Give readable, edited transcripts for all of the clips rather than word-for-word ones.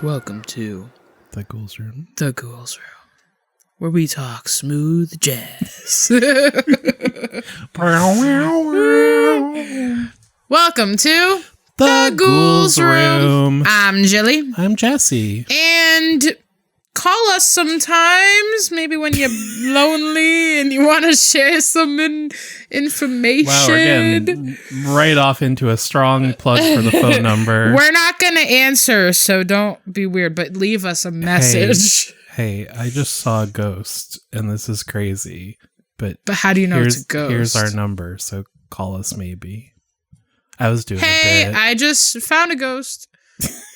Welcome to The Ghouls Room. The Ghouls Room, where we talk smooth jazz. Welcome to The Ghouls Room. I'm Jilly. I'm Jessy. And call us sometimes, maybe when you're lonely and you want to share some information. Wow, we're getting right off into a strong plug for the phone number. We're not going to answer, so don't be weird, but leave us a message. Hey, I just saw a ghost, and this is crazy. But how do you know it's a ghost? Here's our number, so call us maybe. I was doing a bit. Hey, I just found a ghost,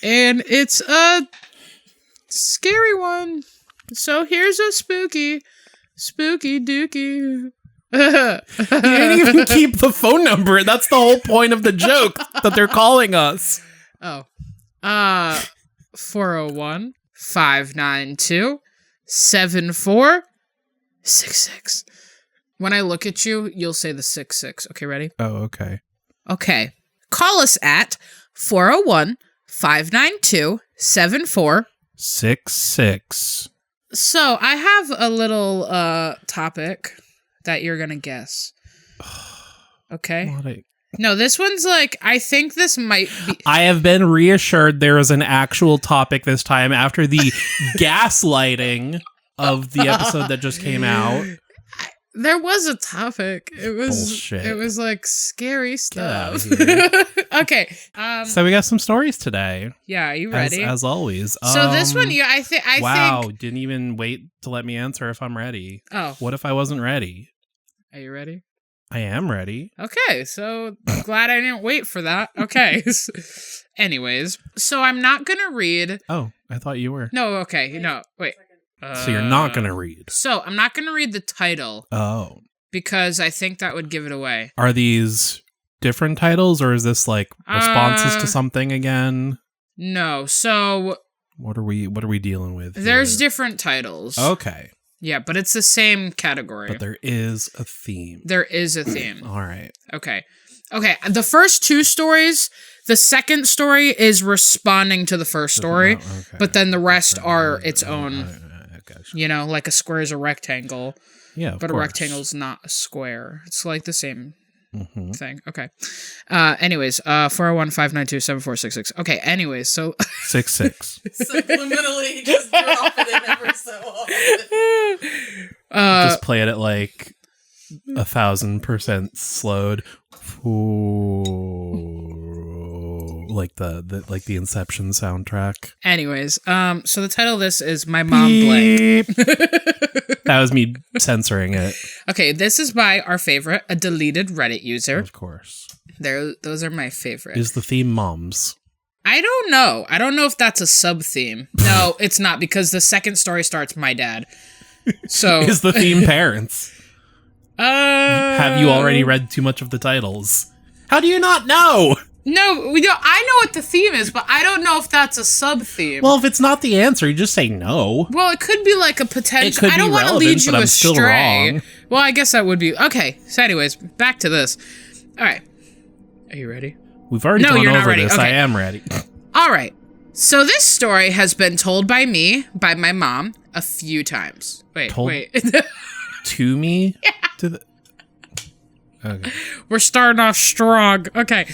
and it's a scary one. So here's a spooky dookie. You didn't even keep the phone number. That's the whole point of the joke, that they're calling us. Oh. 401-592-7466. When I look at you, you'll say the 66. Okay, ready? Oh, okay. Okay. Call us at 401-592-7466. So, I have a little topic that you're going to guess. Okay? No, this one's like, I think this might be... I have been reassured there is an actual topic this time after the gaslighting of the episode that just came out. There was a topic. It was bullshit. It was like scary stuff. Get out of here. Okay. So we got some stories today. Yeah, are you ready? As always. So this one, I think. Wow, didn't even wait to let me answer if I'm ready. Oh. What if I wasn't ready? Are you ready? I am ready. Okay, so glad I didn't wait for that. Okay. Anyways, so I'm not gonna read. Oh, I thought you were. No, okay, no, wait. So you're not gonna read. So I'm not gonna read the title. Oh. Because I think that would give it away. Are these different titles, or is this like responses to something again? No. So what are we dealing with? There's different titles. Okay. Yeah, but it's the same category. But there is a theme. There is a theme. All right. Okay. The first two stories, the second story is responding to the first story, but then the rest are its own. Gotcha. You know, like a square is a rectangle. Yeah, but a rectangle is not a square. It's like the same thing. Okay. Anyways, 401-592-7466. Okay. Anyways, so 66. Subliminally, just drop it in ever so often. Just play it at like 1,000% slowed. Ooh, like the Inception soundtrack. Anyways, so the title of this is My Mom Blank. That was me censoring it. Okay, this is by our favorite, a deleted Reddit user. Of course. Those are my favorite. Is the theme moms? I don't know. I don't know if that's a sub-theme. No, it's not, because the second story starts my dad. So is the theme parents? Have you already read too much of the titles? How do you not know? No, I know what the theme is, but I don't know if that's a sub-theme. Well, if it's not the answer, you just say no. Well, it could be like a potential... It could I don't want to lead you but I'm astray. still wrong. Well, I guess that would be... Okay, so anyways, back to this. All right. Are you ready? We've already gone over ready. this. Okay. I am ready. All right. So this story has been told by my mom, a few times. Wait. To me? Yeah. Okay. We're starting off strong. Okay.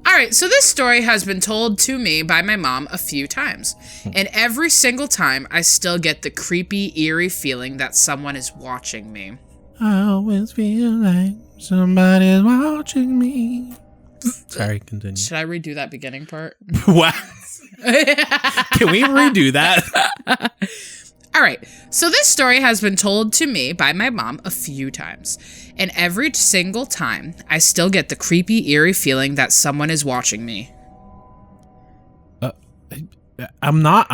All right, so this story has been told to me by my mom a few times. And every single time, I still get the creepy, eerie feeling that someone is watching me. I always feel like somebody's watching me. Sorry, continue. Should I redo that beginning part? What? Can we redo that? All right, so this story has been told to me by my mom a few times. And every single time, I still get the creepy, eerie feeling that someone is watching me. I'm not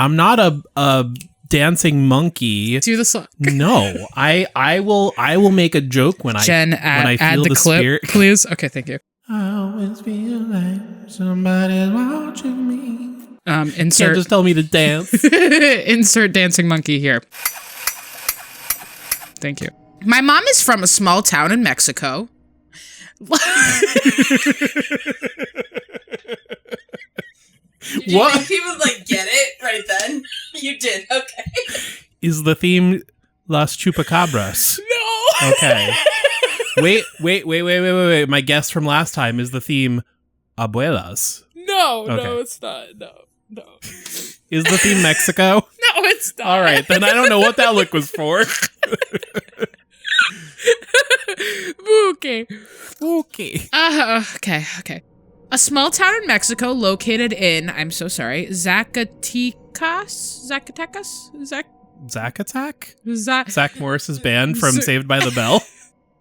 a dancing monkey. Do the song. No, I will make a joke when I feel the clip, spirit. Please. Okay, thank you. I always feel like somebody's watching me. Insert. Can't just tell me to dance. Insert dancing monkey here. Thank you. My mom is from a small town in Mexico. Did you What? think he would, like, get it right then? You did, okay. Is the theme Las Chupacabras? No. Okay. Wait. My guess from last time is the theme Abuelas. No, Okay. it's not. No. Is the theme Mexico? No, it's not. All right, then I don't know what that look was for. Okay. Okay. Okay. A small town in Mexico located in, I'm so sorry, Zacatecas? Zack Attack? Za- Zach Morris's band from Saved by the Bell?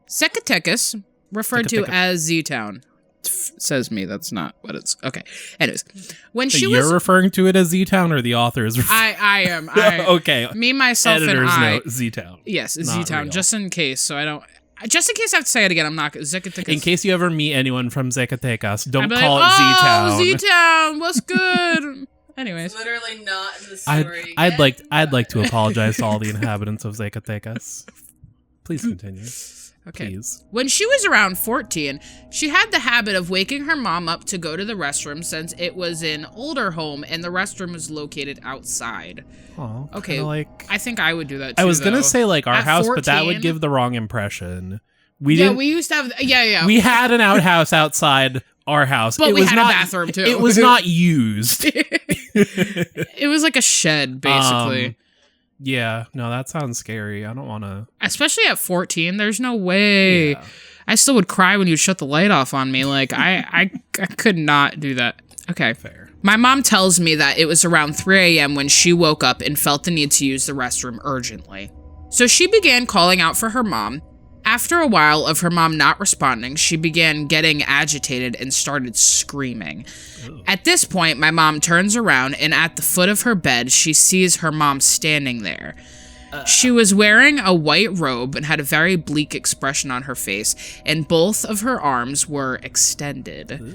Zacatecas, referred to as Z-Town. Says me, that's not what it's... Okay. Anyways, when she You're was... referring to it as Z-Town or the author is referring... I am. Okay. Me, myself, Editor's and I. note, Z-Town. Yes, Not Z-Town, real. just in case, so I don't... Just in case I have to say it again, I'm not... Zacatecas. In case you ever meet anyone from Zacatecas, don't I'd be call like, it Z-Town. Oh, Z-Town, what's good? Anyways. Literally not in the story. I'd like to apologize to all the inhabitants of Zacatecas. Please continue. Okay. Please. When she was around 14, she had the habit of waking her mom up to go to the restroom since it was an older home and the restroom was located outside. Oh, Okay, like I think I would do that too. I was gonna though. say like our At house, but that 14? would give the wrong impression. We Yeah, didn't. we used to have. Yeah. We had an outhouse outside our house, But it we was had a not, bathroom, too. It was not used. It was like a shed, basically. Yeah, no, that sounds scary. I don't want to. Especially at 14, there's no way. Yeah. I still would cry when you shut the light off on me. Like, I could not do that. Okay. Fair. My mom tells me that it was around 3 a.m. when she woke up and felt the need to use the restroom urgently. So she began calling out for her mom. After a while of her mom not responding, she began getting agitated and started screaming. Ooh. At this point, my mom turns around and at the foot of her bed, she sees her mom standing there. She was wearing a white robe and had a very bleak expression on her face, and both of her arms were extended. Ooh.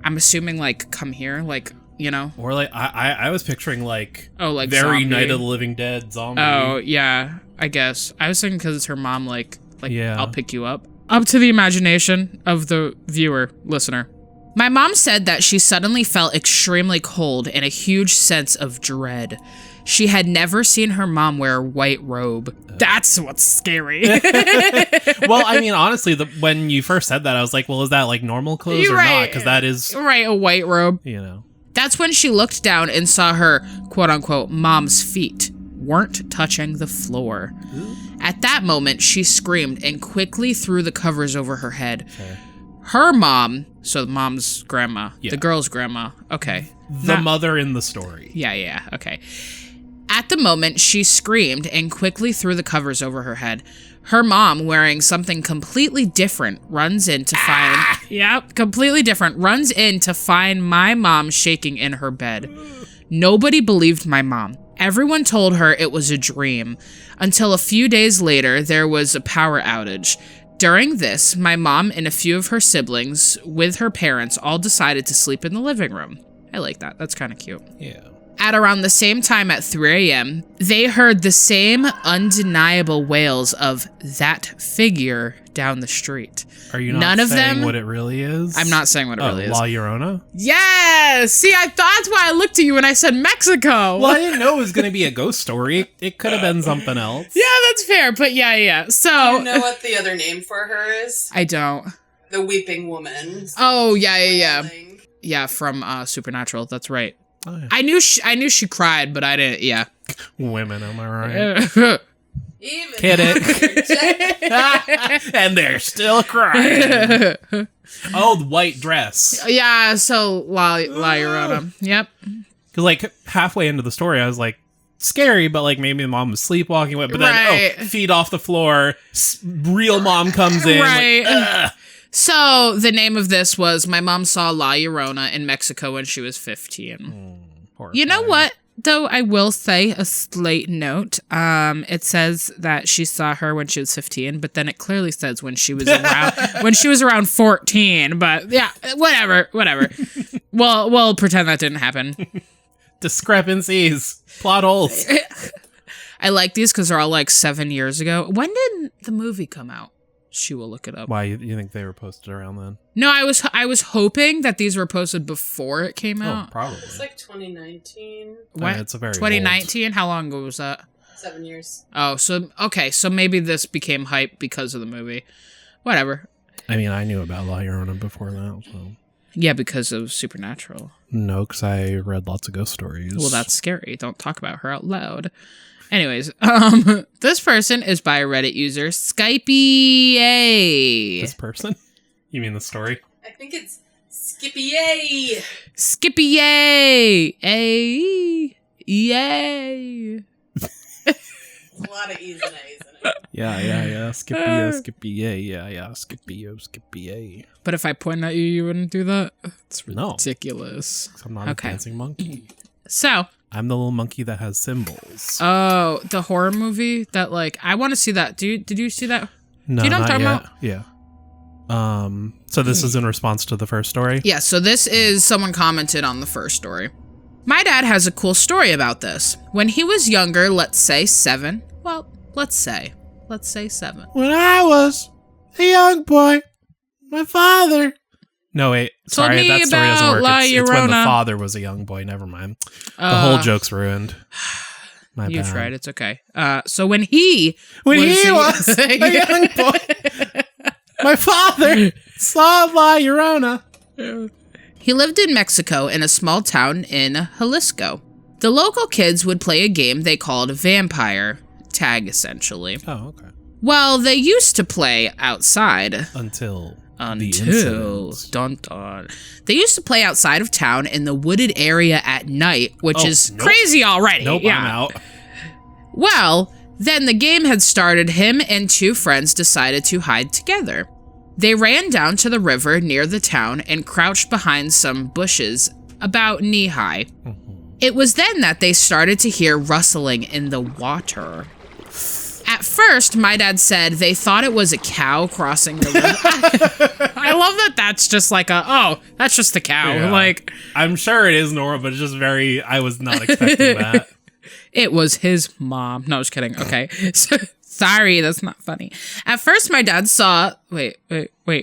I'm assuming, like, come here, like, you know? Or like I was picturing like Like very zombie. Night of the Living Dead zombie. Oh, yeah, I guess. I was thinking because it's her mom, like, Yeah. I'll pick you up. Up to the imagination of the viewer, listener. My mom said that she suddenly felt extremely cold and a huge sense of dread. She had never seen her mom wear a white robe. That's what's scary. Well, I mean, honestly, when you first said that, I was like, well, is that like normal clothes You're or right. not? Because that is, Right, a white robe. you know. That's when she looked down and saw her, quote-unquote, mom's feet weren't touching the floor. Ooh. At that moment, she screamed and quickly threw the covers over her head. Okay. Her mom, so the mom's grandma, Yeah. the girl's grandma, okay. The mother in the story. Yeah, okay. At the moment, she screamed and quickly threw the covers over her head. Her mom, wearing something completely different, runs in to find... Yep, completely different. Runs in to find my mom shaking in her bed. Nobody believed my mom. Everyone told her it was a dream. Until a few days later, there was a power outage. During this, my mom and a few of her siblings, with her parents, all decided to sleep in the living room. I like that. That's kind of cute. Yeah. At around the same time at 3 a.m., they heard the same undeniable wails of that figure down the street. Are you not None of saying them- what it really is? I'm not saying what it really is. La Llorona? Yes! See, I thought that's why I looked at you when I said Mexico. Well, I didn't know it was going to be a ghost story. It could have been something else. Yeah, that's fair, but yeah. So, You know what the other name for her is? I don't. The Weeping Woman. Oh, yeah. Wailing. Yeah, from Supernatural. That's right. Oh, yeah. I knew she cried, but I didn't. Yeah. Women, am I right? Even Kid it. And they're still crying. Oh, the white dress. Yeah. So La Llorona. Yep. Because like halfway into the story, I was like, scary, but like maybe mom was sleepwalking. But then, Right. feet off the floor. Real mom comes in. Right. Like, ugh. So the name of this was my mom saw La Llorona in Mexico when she was 15. You know what? Though I will say a slight note. It says that she saw her when she was 15, but then it clearly says when she was around 14. But yeah, whatever. Well, we'll pretend that didn't happen. Discrepancies. Plot holes. I like these because they're all like 7 years ago. When did the movie come out? She will look it up. Why, you think they were posted around then? No, I was hoping that these were posted before it came out. Oh, probably. It's like 2019. What? It's a very 2019? How long ago was that? 7 years. Oh, so, okay, so maybe this became hype because of the movie. Whatever. I mean, I knew about La Llorona before that, so... Yeah, because of Supernatural. No, because I read lots of ghost stories. Well, that's scary. Don't talk about her out loud. Anyways, this person is by a Reddit user, skipeeeeeaaaaay. This person? You mean the story? I think it's skipeeeeeaaay. Skipeeeeeaaay. Yay. A lot of E's and A's in it. Yeah. Skippy-o, Skippy-o. But if I point at you, you wouldn't do that? It's No. ridiculous. I'm not a dancing monkey. So. I'm the little monkey that has symbols. Oh, the horror movie that, like, I want to see that. Did you see that? No, do you know what I'm not talking yet. Yeah. So this is in response to the first story? Yeah, so this is someone commented on the first story. My dad has a cool story about this. When he was younger, let's say 7. Well, let's say 7. When I was a young boy, my father... No, wait. Told Sorry, me that story doesn't about work. La It's when the Llorona. father was a young boy. Never mind. The whole joke's ruined. My You bad. tried. It's okay. So when he was a young boy, my father saw La Llorona. He lived in Mexico in a small town in Jalisco. The local kids would play a game they called vampire tag, essentially. Oh, okay. Well, they used to play outside. Until They used to play outside of town in the wooded area at night, which is crazy already. Nope, yeah. I'm out. Well, then the game had started. Him and 2 friends decided to hide together. They ran down to the river near the town and crouched behind some bushes about knee-high. It was then that they started to hear rustling in the water. At first, my dad said they thought it was a cow crossing the river. I love that that's just like that's just a cow. Yeah. Like, I'm sure it is normal, but it's just I was not expecting that. it was his mom. No, just kidding. Okay. So, sorry, that's not funny. At first, my dad saw... Wait.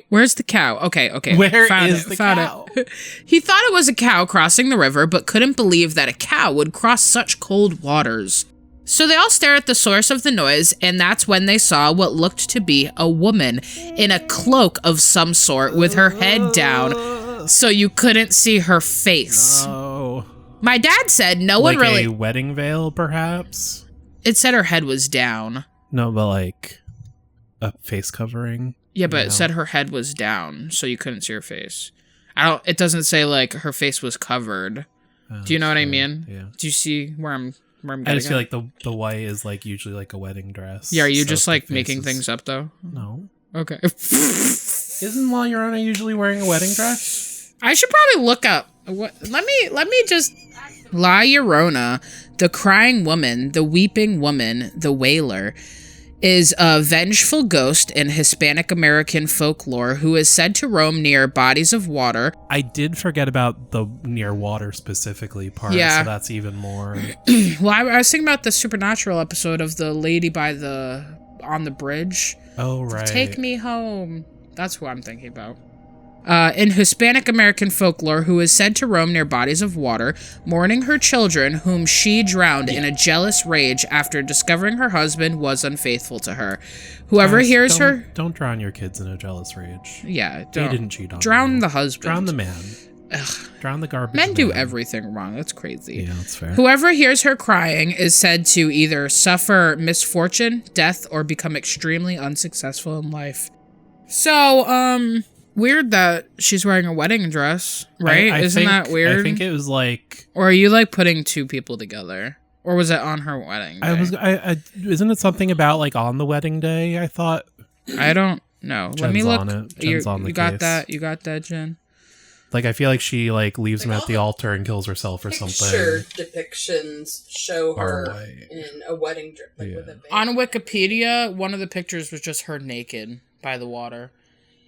Where's the cow? Okay. Where Found is it, the found cow? It. He thought it was a cow crossing the river, but couldn't believe that a cow would cross such cold waters. So they all stared at the source of the noise, and that's when they saw what looked to be a woman in a cloak of some sort with her head down, so you couldn't see her face. Oh. My dad said no one really... a wedding veil, perhaps? It said her head was down. No, but like a face covering. Yeah, but it said her head was down, so you couldn't see her face. It doesn't say like her face was covered. Do you know what I mean? Yeah. Do you see where I'm getting I just feel at? like the white is like usually like a wedding dress. Yeah, are you so just the like face making is- things up though? No. Okay. Isn't La Llorona usually wearing a wedding dress? I should probably look up what let me just La Llorona, the crying woman, the weeping woman, the wailer, is a vengeful ghost in Hispanic American folklore who is said to roam near bodies of water. I did forget about the near water specifically part, Yeah. so that's even more. Well, I was thinking about the Supernatural episode of the lady on the bridge. Oh, right. Take me home. That's who I'm thinking about. In Hispanic American folklore, who is said to roam near bodies of water, mourning her children, whom she drowned in a jealous rage after discovering her husband was unfaithful to her. Whoever Guys, hears her... Don't drown your kids in a jealous rage. Yeah, They don't. didn't cheat on Drown you. the husband. Drown the man. Ugh. Drown the garbage Men do man. everything wrong. That's crazy. Yeah, that's fair. Whoever hears her crying is said to either suffer misfortune, death, or become extremely unsuccessful in life. So, weird that she's wearing a wedding dress, right? I Isn't think- that weird? I think it was like... Or are you like putting 2 people together? Or was it on her wedding day? Isn't it something about like on the wedding day? I thought. I don't know. Let me Jen's look. on it. Jen's on the you got case. that? You got that, Jen? Like, I feel like she like leaves him Like, at the altar and kills herself or Picture something. depictions show her right. in a wedding dress, like Yeah. with a band. On Wikipedia, one of the pictures was just her naked by the water.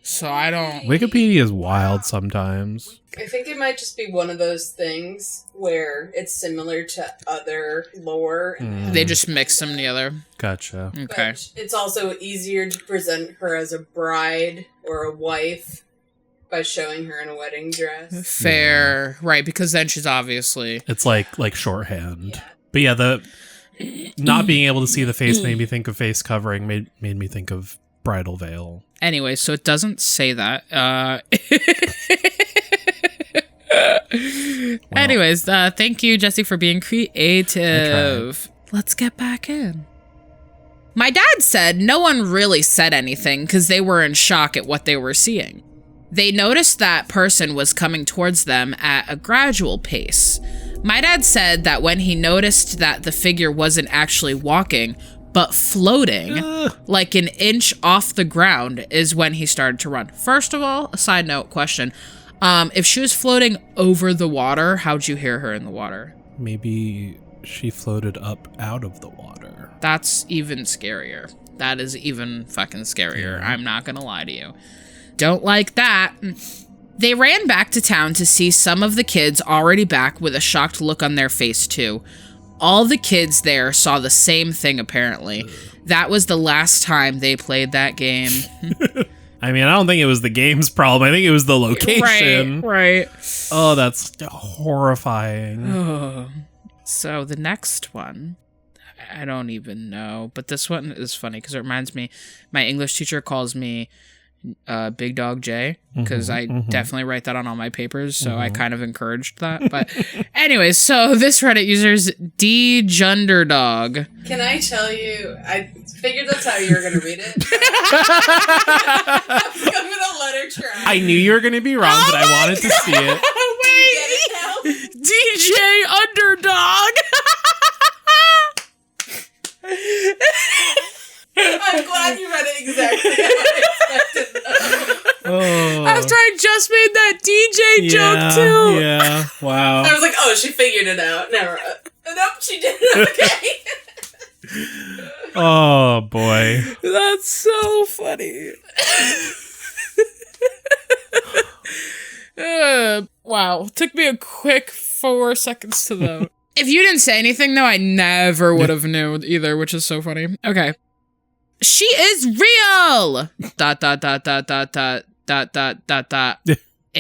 So I don't... Wikipedia is wild sometimes. I think it might just be one of those things where it's similar to other lore. They just mix them together. Gotcha. Okay. But it's also easier to present her as a bride or a wife by showing her in a wedding dress. Fair. Right, because then she's obviously... It's like shorthand. Yeah. But yeah, the not being able to see the face made me think of face covering, made me think of bridal veil. Anyway, so it doesn't say that. Anyways, thank you, Jessy, for being creative. Let's get back in. My dad said no one really said anything because they were in shock at what they were seeing. They noticed that person was coming towards them at a gradual pace. My dad said that when he noticed that the figure wasn't actually walking, but floating, like an inch off the ground, is when he started to run. First of all, a side note question. If she was floating over the water, how'd you hear her in the water? Maybe she floated up out of the water. That's even scarier. That is even fucking scarier. I'm not gonna lie to you. Don't like that. They ran back to town to see some of the kids already back with a shocked look on their face too. All the kids there saw the same thing apparently. That was the last time they played that game. I mean, I don't think it was the game's problem. I think it was the location. Right. Oh, that's horrifying. So the next one, I don't even know. But this one is funny because it reminds me, my English teacher calls me Big Dog J, because I definitely write that on all my papers, so I kind of encouraged that. But anyways, so this Reddit user's Djunderdog. Can I tell you, I figured that's how you were going to read it. I'm going to let her try. I knew you were going to be wrong, but I wanted to see it. Wait! DJ Underdog! I'm glad you read it exactly how I expected that. After I just made that DJ joke too. Yeah, wow. I was like, oh, she figured it out. Never. Nope, she did it. Okay. Oh, boy. That's so funny. Wow. Took me a quick 4 seconds to load. If you didn't say anything, though, I never would have knew either, which is so funny. Okay. She is real! ...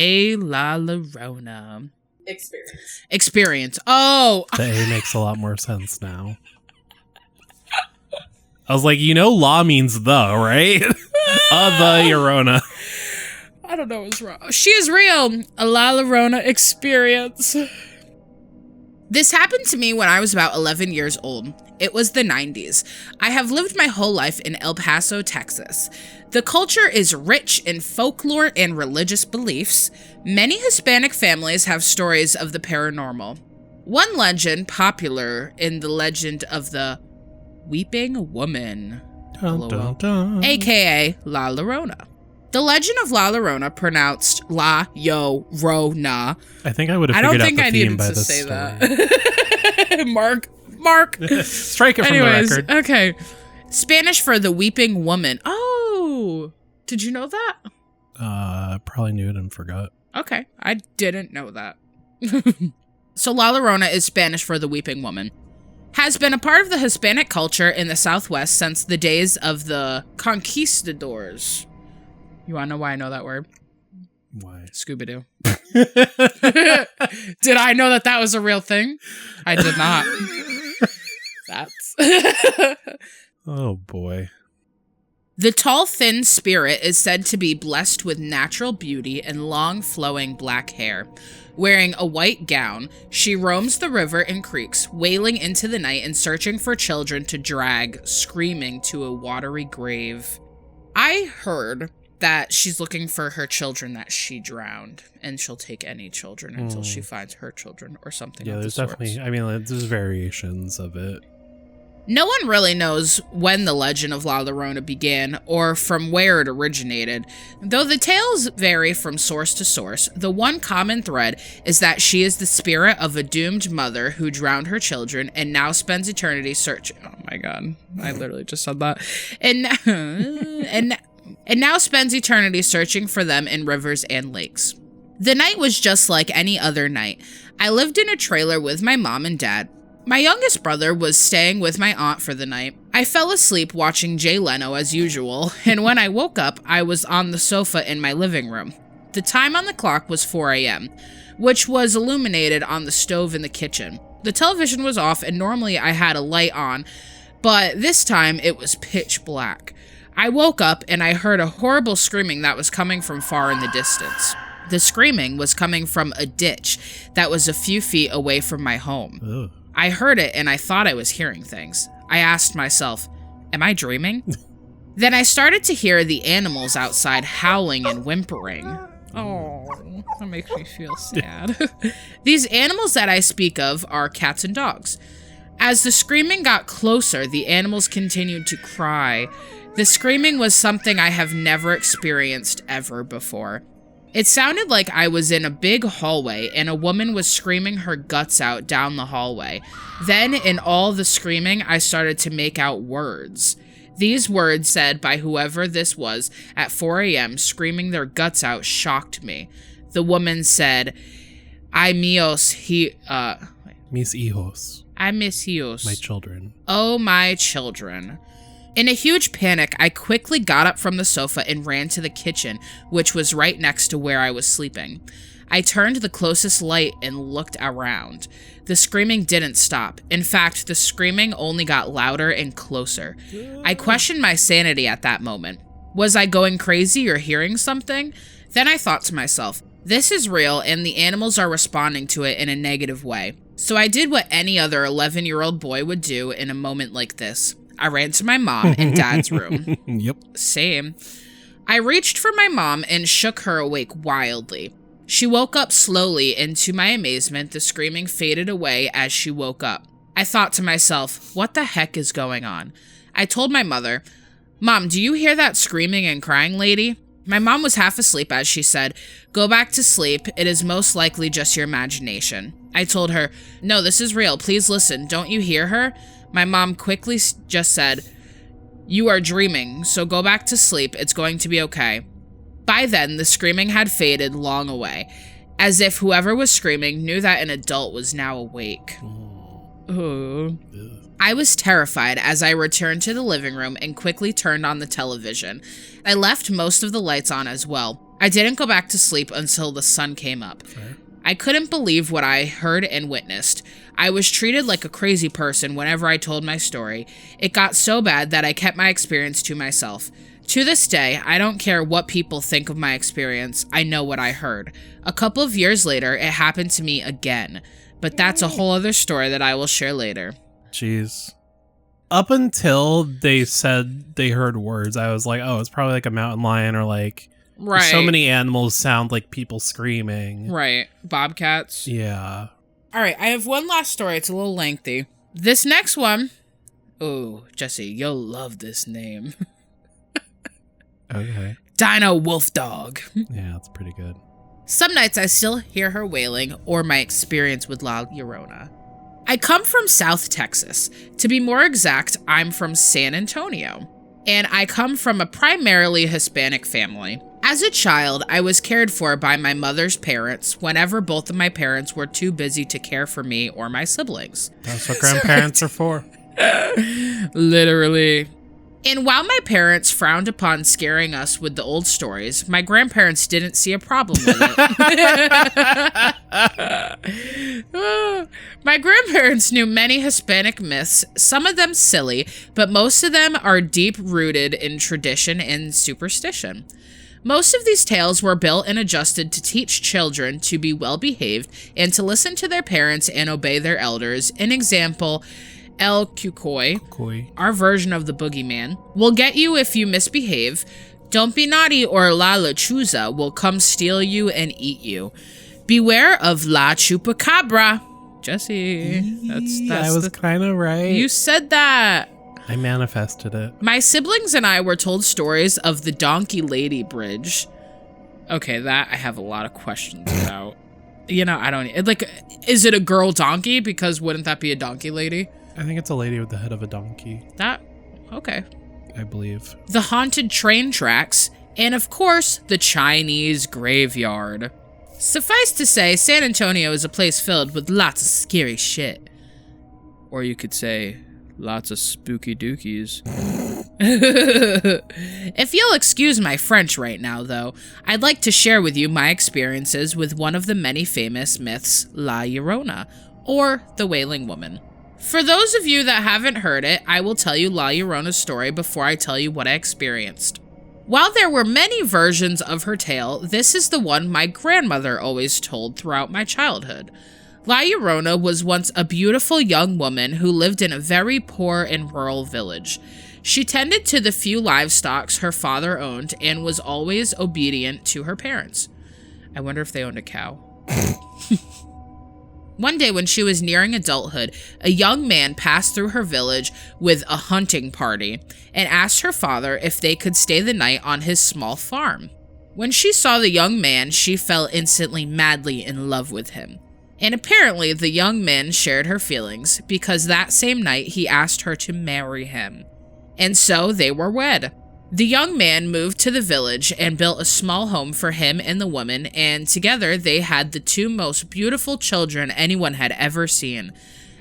A La Llorona. Experience. Oh! The A makes a lot more sense now. I was like, law means the, right? The Llorona. I don't know what's wrong. She is real. A La Llorona experience. This happened to me when I was about 11 years old. It was the 90s. I have lived my whole life in El Paso, Texas. The culture is rich in folklore and religious beliefs. Many Hispanic families have stories of the paranormal. One legend popular in the legend of the Weeping Woman, dun, dun, dun. aka La Llorona. The legend of La Llorona, pronounced La Llorona. I think I would have figured out the theme by this say story. That. Mark. Strike it from the record. Okay. Spanish for the weeping woman. Oh, did you know that? Probably knew it and forgot. Okay, I didn't know that. So La Llorona is Spanish for the weeping woman. Has been a part of the Hispanic culture in the Southwest since the days of the conquistadors. You want to know why I know that word? Why? Scooby-Doo. Did I know that was a real thing? I did not. That's... Oh, boy. The tall, thin spirit is said to be blessed with natural beauty and long, flowing black hair. Wearing a white gown, she roams the river and creeks, wailing into the night and searching for children to drag, screaming to a watery grave. I heard that she's looking for her children that she drowned, and she'll take any children until she finds her children or something. Yeah, there's definitely, there's variations of it. No one really knows when the legend of La Llorona began or from where it originated. Though the tales vary from source to source, the one common thread is that she is the spirit of a doomed mother who drowned her children and now spends eternity searching. Oh my god, I literally just said that. and now spends eternity searching for them in rivers and lakes. The night was just like any other night. I lived in a trailer with my mom and dad. My youngest brother was staying with my aunt for the night. I fell asleep watching Jay Leno as usual, and when I woke up, I was on the sofa in my living room. The time on the clock was 4 a.m., which was illuminated on the stove in the kitchen. The television was off, and normally I had a light on, but this time it was pitch black. I woke up and I heard a horrible screaming that was coming from far in the distance. The screaming was coming from a ditch that was a few feet away from my home. Ugh. I heard it and I thought I was hearing things. I asked myself, am I dreaming? Then I started to hear the animals outside howling and whimpering. Oh, that makes me feel sad. These animals that I speak of are cats and dogs. As the screaming got closer, the animals continued to cry. The screaming was something I have never experienced ever before. It sounded like I was in a big hallway and a woman was screaming her guts out down the hallway. Then, in all the screaming, I started to make out words. These words said by whoever this was at 4 a.m. screaming their guts out shocked me. The woman said, Ay míos, Mis hijos. I miss hijos. My children. Oh, my children. In a huge panic, I quickly got up from the sofa and ran to the kitchen, which was right next to where I was sleeping. I turned the closest light and looked around. The screaming didn't stop. In fact, the screaming only got louder and closer. I questioned my sanity at that moment. Was I going crazy or hearing something? Then I thought to myself, this is real and the animals are responding to it in a negative way. So I did what any other 11-year-old boy would do in a moment like this. I ran to my mom and dad's room. Yep. Same. I reached for my mom and shook her awake wildly. She woke up slowly, and to my amazement, the screaming faded away as she woke up. I thought to myself, what the heck is going on? I told my mother, Mom, do you hear that screaming and crying lady? My mom was half asleep as she said, Go back to sleep. It is most likely just your imagination. I told her, No, this is real. Please listen. Don't you hear her? My mom quickly just said, You are dreaming, so go back to sleep. It's going to be okay. By then, the screaming had faded long away, as if whoever was screaming knew that an adult was now awake. Ooh. I was terrified as I returned to the living room and quickly turned on the television. I left most of the lights on as well. I didn't go back to sleep until the sun came up. Fair. I couldn't believe what I heard and witnessed. I was treated like a crazy person whenever I told my story. It got so bad that I kept my experience to myself. To this day, I don't care what people think of my experience. I know what I heard. A couple of years later, it happened to me again. But that's a whole other story that I will share later. Jeez. Up until they said they heard words, I was like, oh, it's probably like a mountain lion or like... Right. So many animals sound like people screaming. Right. Bobcats. Yeah. All right, I have one last story. It's a little lengthy. This next one... Oh, Jessy, you'll love this name. Okay. Dinowolfdog. Yeah, that's pretty good. Some nights I still hear her wailing or my experience with La Llorona. I come from South Texas. To be more exact, I'm from San Antonio. And I come from a primarily Hispanic family. As a child, I was cared for by my mother's parents whenever both of my parents were too busy to care for me or my siblings. That's what grandparents are for. Literally. And while my parents frowned upon scaring us with the old stories, my grandparents didn't see a problem with it. My grandparents knew many Hispanic myths, some of them silly, but most of them are deep-rooted in tradition and superstition. Most of these tales were built and adjusted to teach children to be well-behaved and to listen to their parents and obey their elders. An example... El Cucoy, our version of the boogeyman, will get you if you misbehave. Don't be naughty or La Lechuza will come steal you and eat you. Beware of La Chupacabra. Jessy, that's I was kind of right. You said that. I manifested it. My siblings and I were told stories of the Donkey Lady Bridge. Okay, that I have a lot of questions about. You know, I don't... Like, is it a girl donkey? Because wouldn't that be a donkey lady? I think it's a lady with the head of a donkey. That... Okay. I believe. The haunted train tracks, and of course, the Chinese graveyard. Suffice to say, San Antonio is a place filled with lots of scary shit. Or you could say, lots of spooky dookies. If you'll excuse my French right now, though, I'd like to share with you my experiences with one of the many famous myths, La Llorona, or the Wailing Woman. For those of you that haven't heard it, I will tell you La Llorona's story before I tell you what I experienced. While there were many versions of her tale, this is the one my grandmother always told throughout my childhood. La Llorona was once a beautiful young woman who lived in a very poor and rural village. She tended to the few livestock her father owned and was always obedient to her parents. I wonder if they owned a cow. One day when she was nearing adulthood, a young man passed through her village with a hunting party and asked her father if they could stay the night on his small farm. When she saw the young man, she fell instantly madly in love with him. And apparently the young man shared her feelings because that same night he asked her to marry him. And so they were wed. The young man moved to the village and built a small home for him and the woman, and together they had the two most beautiful children anyone had ever seen.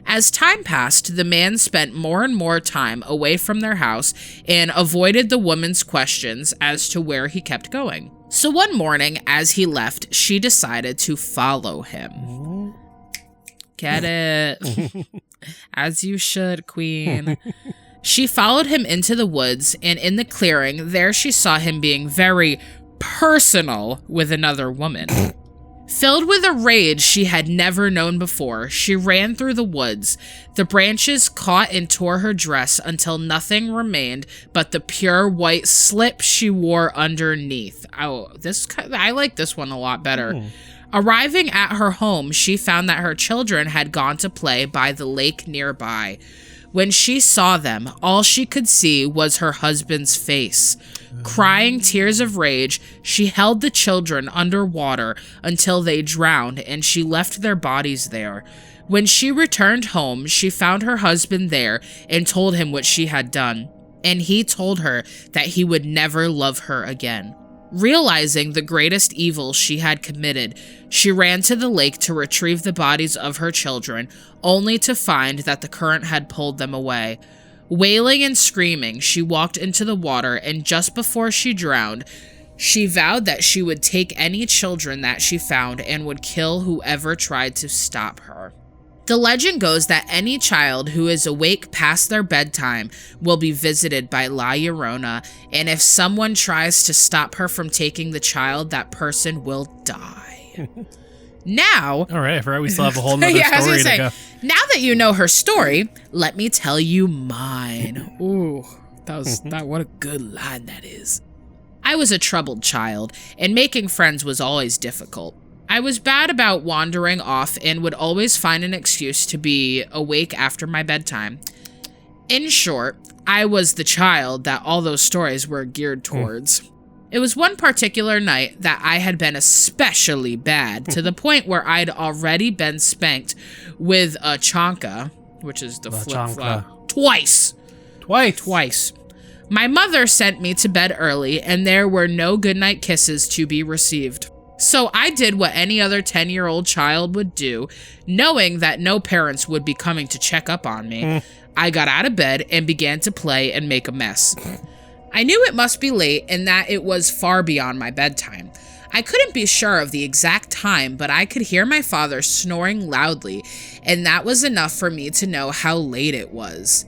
As time passed, the man spent more and more time away from their house and avoided the woman's questions as to where he kept going. So one morning, as he left, she decided to follow him. Get it? As you should, queen. She followed him into the woods, and in the clearing, there she saw him being very personal with another woman. Filled with a rage she had never known before, she ran through the woods. The branches caught and tore her dress until nothing remained but the pure white slip she wore underneath. Oh, I like this one a lot better. Arriving at her home, she found that her children had gone to play by the lake nearby. When she saw them, all she could see was her husband's face. Crying tears of rage, she held the children underwater until they drowned, and she left their bodies there. When she returned home, she found her husband there and told him what she had done. And he told her that he would never love her again. Realizing the greatest evil she had committed, she ran to the lake to retrieve the bodies of her children, only to find that the current had pulled them away. Wailing and screaming, she walked into the water, and just before she drowned, she vowed that she would take any children that she found and would kill whoever tried to stop her. The legend goes that any child who is awake past their bedtime will be visited by La Llorona, and if someone tries to stop her from taking the child, that person will die. Now... All right, I forgot we still have a whole nother story to go. Now that you know her story, let me tell you mine. Ooh, what a good line that is. I was a troubled child, and making friends was always difficult. I was bad about wandering off and would always find an excuse to be awake after my bedtime. In short, I was the child that all those stories were geared towards. It was one particular night that I had been especially bad, to the point where I'd already been spanked with a chanka, which is the flip-flop, twice. My mother sent me to bed early, and there were no goodnight kisses to be received. So I did what any other 10-year-old child would do, knowing that no parents would be coming to check up on me. I got out of bed and began to play and make a mess. I knew it must be late and that it was far beyond my bedtime. I couldn't be sure of the exact time, but I could hear my father snoring loudly, and that was enough for me to know how late it was.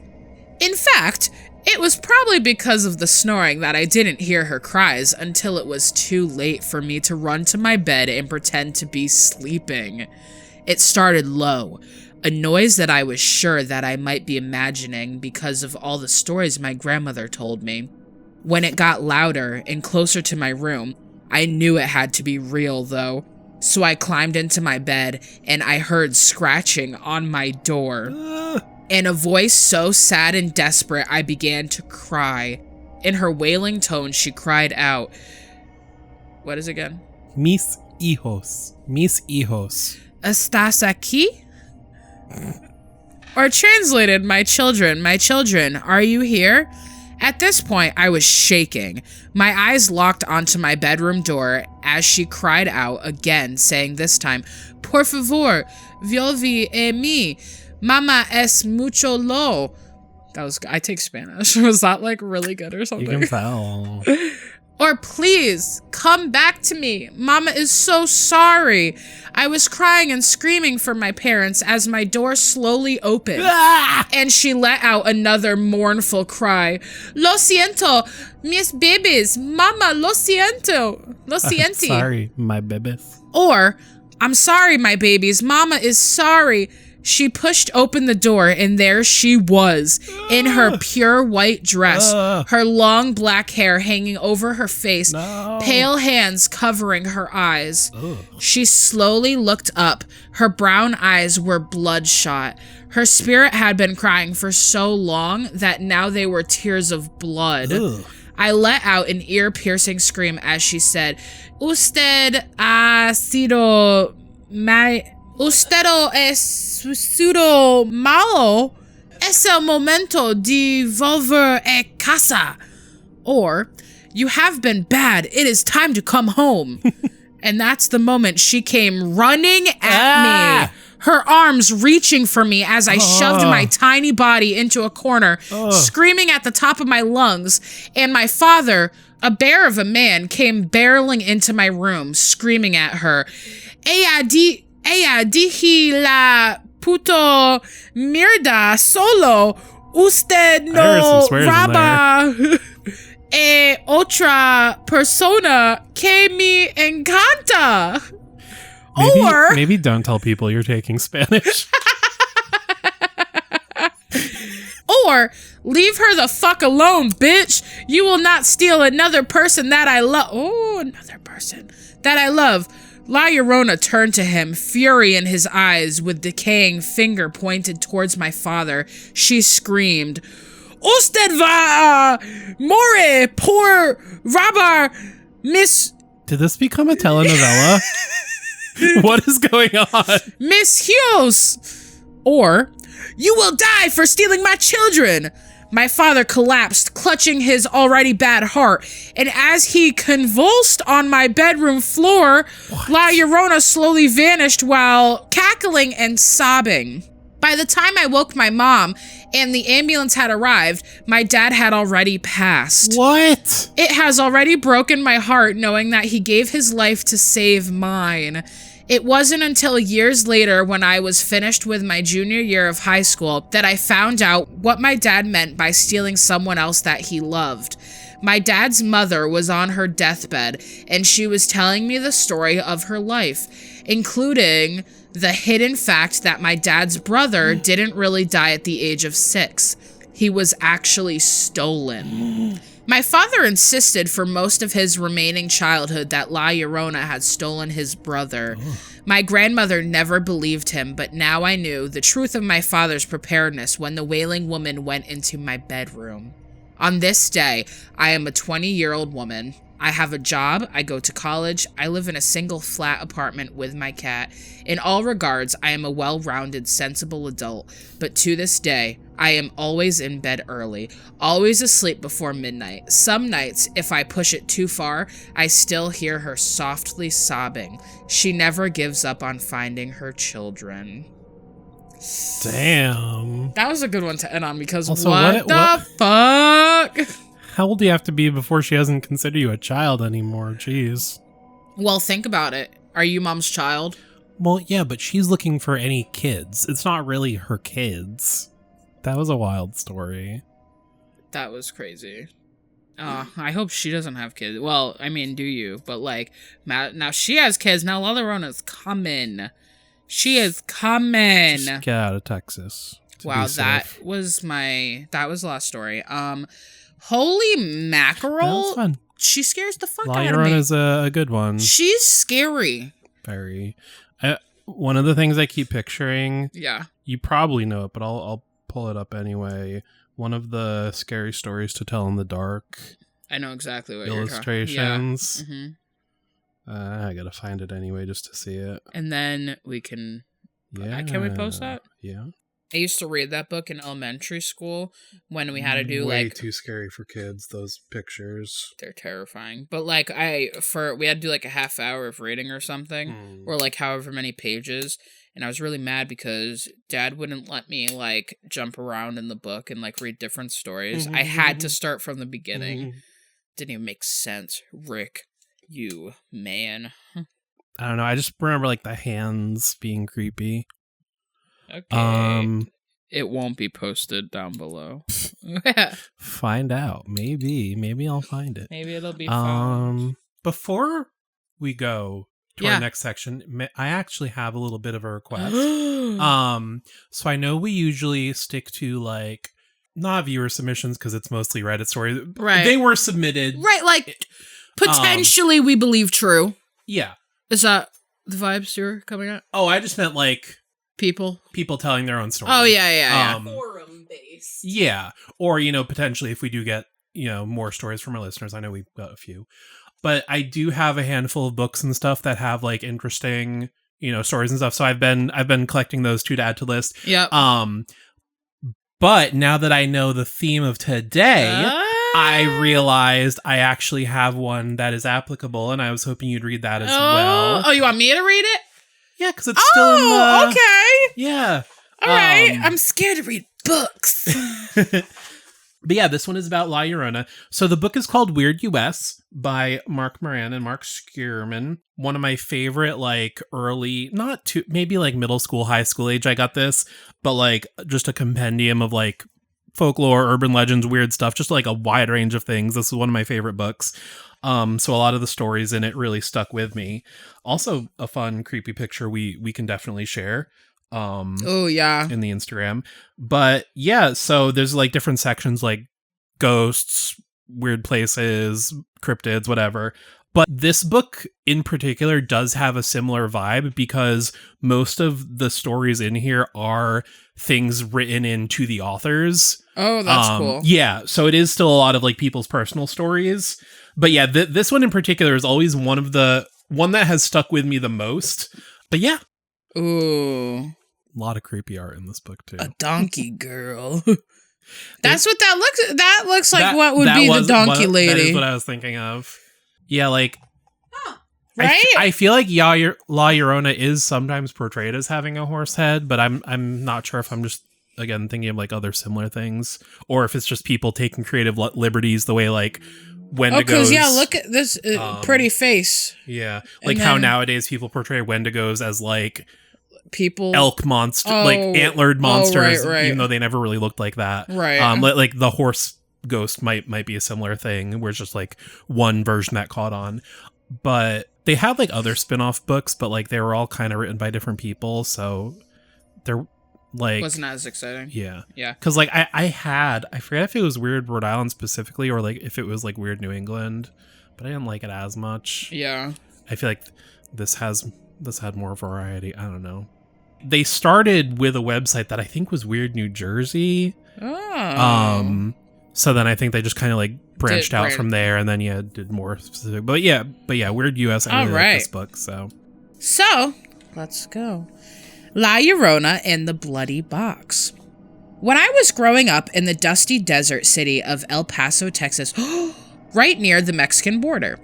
In fact, it was probably because of the snoring that I didn't hear her cries until it was too late for me to run to my bed and pretend to be sleeping. It started low, a noise that I was sure that I might be imagining because of all the stories my grandmother told me. When it got louder and closer to my room, I knew it had to be real though. So I climbed into my bed and I heard scratching on my door. In a voice so sad and desperate, I began to cry. In her wailing tone, she cried out, what is it again? Mis hijos. ¿Estás aquí? Or translated, my children, are you here? At this point, I was shaking. My eyes locked onto my bedroom door as she cried out again, saying this time, "Por favor, vuelve a mí. Mama es mucho lo." That was, I take Spanish. Was that like really good or something? You can tell. Or please, come back to me. Mama is so sorry. I was crying and screaming for my parents as my door slowly opened. And she let out another mournful cry. Lo siento, mis babies. Mama, lo siento. Lo sienti. Sorry, my babies. Or, I'm sorry, my babies. Mama is sorry. She pushed open the door, and there she was, in her pure white dress, her long black hair hanging over her face, pale hands covering her eyes. She slowly looked up. Her brown eyes were bloodshot. Her spirit had been crying for so long that now they were tears of blood. I let out an ear-piercing scream as she said, "Usted ha sido Usted es sudo malo. Es el momento de volver a casa." Or, "You have been bad. It is time to come home." And that's the moment she came running at me, her arms reaching for me as I shoved my tiny body into a corner, screaming at the top of my lungs. And my father, a bear of a man, came barreling into my room, screaming at her, Ella dije la puto mierda solo. Usted no raba otra persona que me encanta. Maybe don't tell people you're taking Spanish. Or, "Leave her the fuck alone, bitch. You will not steal another person that I love." Oh, another person that I love. La Llorona turned to him, fury in his eyes, with decaying finger pointed towards my father. She screamed, "Usted va a more por robar Miss..." Did this become a telenovela? What is going on? "Miss Hughes." Or, "You will die for stealing my children." My father collapsed, clutching his already bad heart, and as he convulsed on my bedroom floor, La Llorona slowly vanished while cackling and sobbing. By the time I woke my mom and the ambulance had arrived, my dad had already passed. What? It has already broken my heart knowing that he gave his life to save mine. It wasn't until years later, when I was finished with my junior year of high school, that I found out what my dad meant by stealing someone else that he loved. My dad's mother was on her deathbed, and she was telling me the story of her life, including the hidden fact that my dad's brother didn't really die at the age of 6. He was actually stolen. My father insisted for most of his remaining childhood that La Llorona had stolen his brother. My grandmother never believed him, but now I knew the truth of my father's preparedness when the wailing woman went into my bedroom. On this day, I am a 20-year-old woman. I have a job, I go to college, I live in a single flat apartment with my cat. In all regards, I am a well-rounded, sensible adult, but to this day, I am always in bed early, always asleep before midnight. Some nights, if I push it too far, I still hear her softly sobbing. She never gives up on finding her children. Damn. That was a good one to end on because Also, what the fuck? How old do you have to be before she doesn't consider you a child anymore? Jeez. Well, think about it. Are you mom's child? Well, yeah, but she's looking for any kids. It's not really her kids. That was a wild story. That was crazy. I hope she doesn't have kids. Well, I mean, do you? But like, now she has kids. Now La Llorona's coming. She is coming. Just get out of Texas. Wow, that was the last story. Holy mackerel. That was fun. She scares the fuck La out of me. Llorona's a good one. She's scary. Very. One of the things I keep picturing. Yeah. You probably know it, but I'll pull it up anyway. One of the scary stories to tell in the dark. I know exactly what illustrations. You're talking. Yeah. I gotta find it anyway just to see it. And then we can. Yeah. Can we post that? Yeah. I used to read that book in elementary school when we had to do way like too scary for kids, those pictures. they're terrifying. But like we had to do like a half hour of reading or something, or like however many pages, and I was really mad because Dad wouldn't let me like jump around in the book and like read different stories. I had to start from the beginning. Didn't even make sense. Rick, you man. I don't know. I just remember like the hands being creepy. Okay. It won't be posted down below. Find out. Maybe I'll find it. Maybe it'll be found. Before we go to our next section, I actually have a little bit of a request. So I know we usually stick to like not viewer submissions because it's mostly Reddit stories. Right. They were submitted. Right, like potentially we believe true. Yeah. Is that the vibes you're coming at? Oh, I just meant like people telling their own story. Oh yeah. Forum based. Yeah. Or, potentially if we do get, more stories from our listeners, I know we've got a few. But I do have a handful of books and stuff that have like interesting, stories and stuff. So I've been collecting those too to add to the list. Yep. But now that I know the theme of today, I realized I actually have one that is applicable, and I was hoping you'd read that as well. Oh, you want me to read it? Yeah, because it's still in the... okay. Yeah. All right. I'm scared to read books. But yeah, this one is about La Llorona. So the book is called Weird US by Mark Moran and Mark Sceurman. One of my favorite, like, early, maybe like middle school, high school age I got this, but like just a compendium of like folklore, urban legends, weird stuff, just like a wide range of things. This is one of my favorite books. So a lot of the stories in it really stuck with me. Also a fun, creepy picture we can definitely share. In the Instagram. But yeah, so there's like different sections like ghosts, weird places, cryptids, whatever. But this book in particular does have a similar vibe because most of the stories in here are things written into the authors. Oh, that's cool. Yeah, so it is still a lot of like people's personal stories. But yeah, this one in particular is always one that has stuck with me the most. But yeah. Ooh. A lot of creepy art in this book too. A donkey girl. That's what that looks. That looks like what would be the donkey lady. That is what I was thinking of. Yeah, like. Right. I feel like La Llorona is sometimes portrayed as having a horse head, but I'm not sure if I'm just again thinking of like other similar things, or if it's just people taking creative liberties the way like Wendigos. Oh, because look at this pretty face. Yeah, like how nowadays people portray Wendigos as like. People elk monster like antlered monsters right. even though they never really looked like that, right? Like the horse ghost might be a similar thing where it's just like one version that caught on. But they had like other spin-off books, but like they were all kind of written by different people, so they're like wasn't as exciting. Yeah because like I forget if it was Weird Rhode Island specifically or like if it was like Weird New England, but I didn't like it as much. Yeah, I feel like this had more variety. I don't know. They started with a website that I think was Weird New Jersey. Oh. So then I think they just kind of like branched out from there, and then did more specific. But yeah, Weird US. I really like this book. So let's go. La Llorona and the Bloody Box. When I was growing up in the dusty desert city of El Paso, Texas, right near the Mexican border,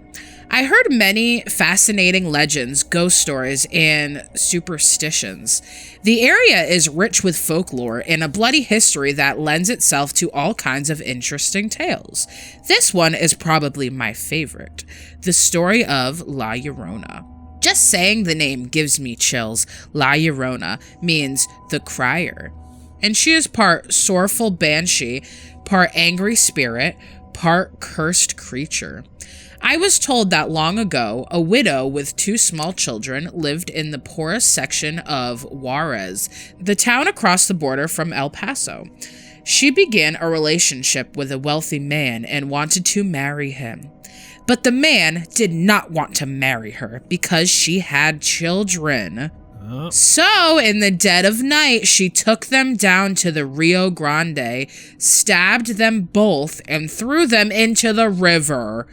I heard many fascinating legends, ghost stories, and superstitions. The area is rich with folklore and a bloody history that lends itself to all kinds of interesting tales. This one is probably my favorite, the story of La Llorona. Just saying the name gives me chills. La Llorona means the crier, and she is part sorrowful banshee, part angry spirit, part cursed creature. I was told that long ago, a widow with 2 small children lived in the poorest section of Juarez, the town across the border from El Paso. She began a relationship with a wealthy man and wanted to marry him. But the man did not want to marry her because she had children. Oh. So, in the dead of night, she took them down to the Rio Grande, stabbed them both, and threw them into the river.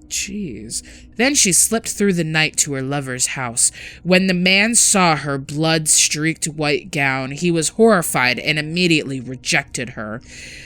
Jeez. Then she slipped through the night to her lover's house. When the man saw her blood-streaked white gown, he was horrified and immediately rejected her.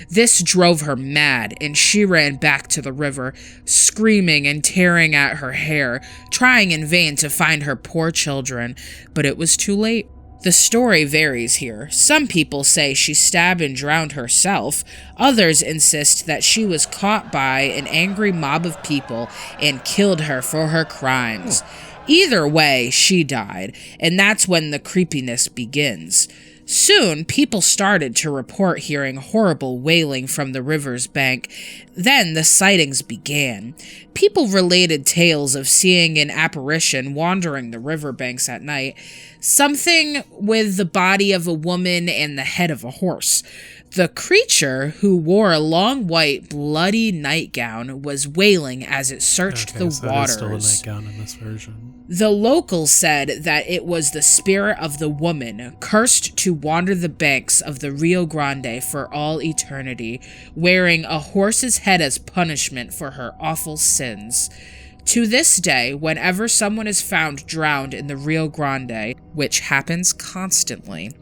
This drove her mad, and she ran back to the river, screaming and tearing at her hair, trying in vain to find her poor children, but it was too late. The story varies here. Some people say she stabbed and drowned herself. Others insist that she was caught by an angry mob of people and killed her for her crimes. Either way, she died, and that's when the creepiness begins. Soon, people started to report hearing horrible wailing from the river's bank. Then the sightings began. People related tales of seeing an apparition wandering the riverbanks at night, something with the body of a woman and the head of a horse. The creature, who wore a long white, bloody nightgown, was wailing as it searched the waters. It is still a nightgown in this version. The locals said that it was the spirit of the woman, cursed to wander the banks of the Rio Grande for all eternity, wearing a horse's head as punishment for her awful sins. To this day, whenever someone is found drowned in the Rio Grande, which happens constantly,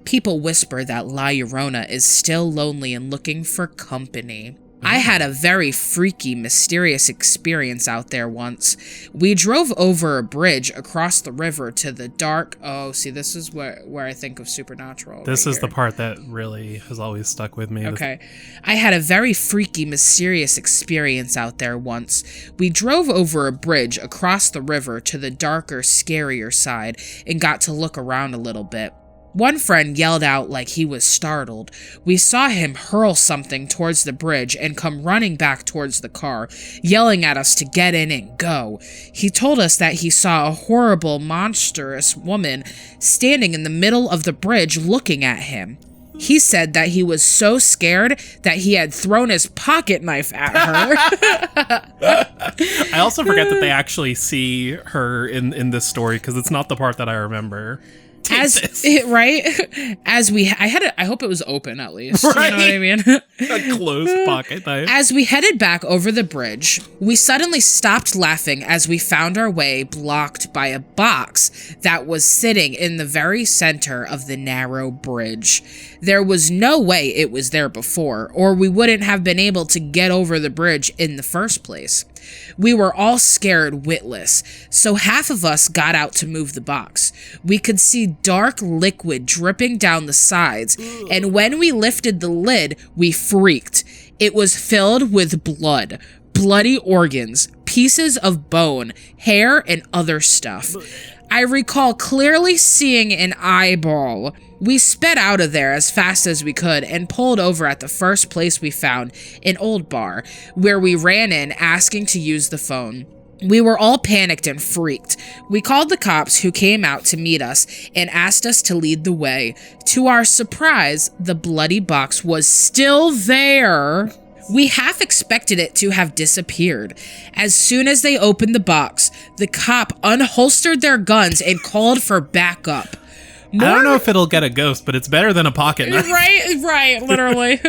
people whisper that La Llorona is still lonely and looking for company. I had a very freaky, mysterious experience out there once. We drove over a bridge across the river to the dark... Oh, see, this is where I think of Supernatural. This is the part that really has always stuck with me. Okay. I had a very freaky, mysterious experience out there once. We drove over a bridge across the river to the darker, scarier side and got to look around a little bit. One friend yelled out like he was startled. We saw him hurl something towards the bridge and come running back towards the car, yelling at us to get in and go. He told us that he saw a horrible, monstrous woman standing in the middle of the bridge looking at him. He said that he was so scared that he had thrown his pocket knife at her. I also forget that they actually see her in this story, because it's not the part that I remember. I hope it was open at least. Right? You know what I mean? A closed pocket knife. As we headed back over the bridge, we suddenly stopped laughing as we found our way blocked by a box that was sitting in the very center of the narrow bridge. There was no way it was there before, or we wouldn't have been able to get over the bridge in the first place. We were all scared witless, so half of us got out to move the box. We could see dark liquid dripping down the sides, and when we lifted the lid, we freaked. It was filled with blood, bloody organs, pieces of bone, hair, and other stuff. I recall clearly seeing an eyeball. We sped out of there as fast as we could and pulled over at the first place we found, an old bar, where we ran in asking to use the phone. We were all panicked and freaked. We called the cops, who came out to meet us and asked us to lead the way. To our surprise, the bloody box was still there. We half expected it to have disappeared. As soon as they opened the box, the cop unholstered their guns and called for backup. I don't know if it'll get a ghost, but it's better than a pocket knife. Right, literally.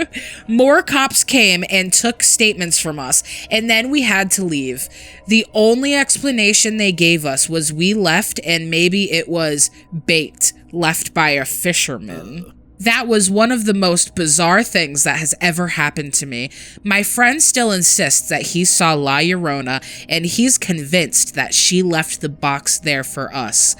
More cops came and took statements from us, and then we had to leave. The only explanation they gave us was we left, and maybe it was bait left by a fisherman. That was one of the most bizarre things that has ever happened to me. My friend still insists that he saw La Llorona, and he's convinced that she left the box there for us.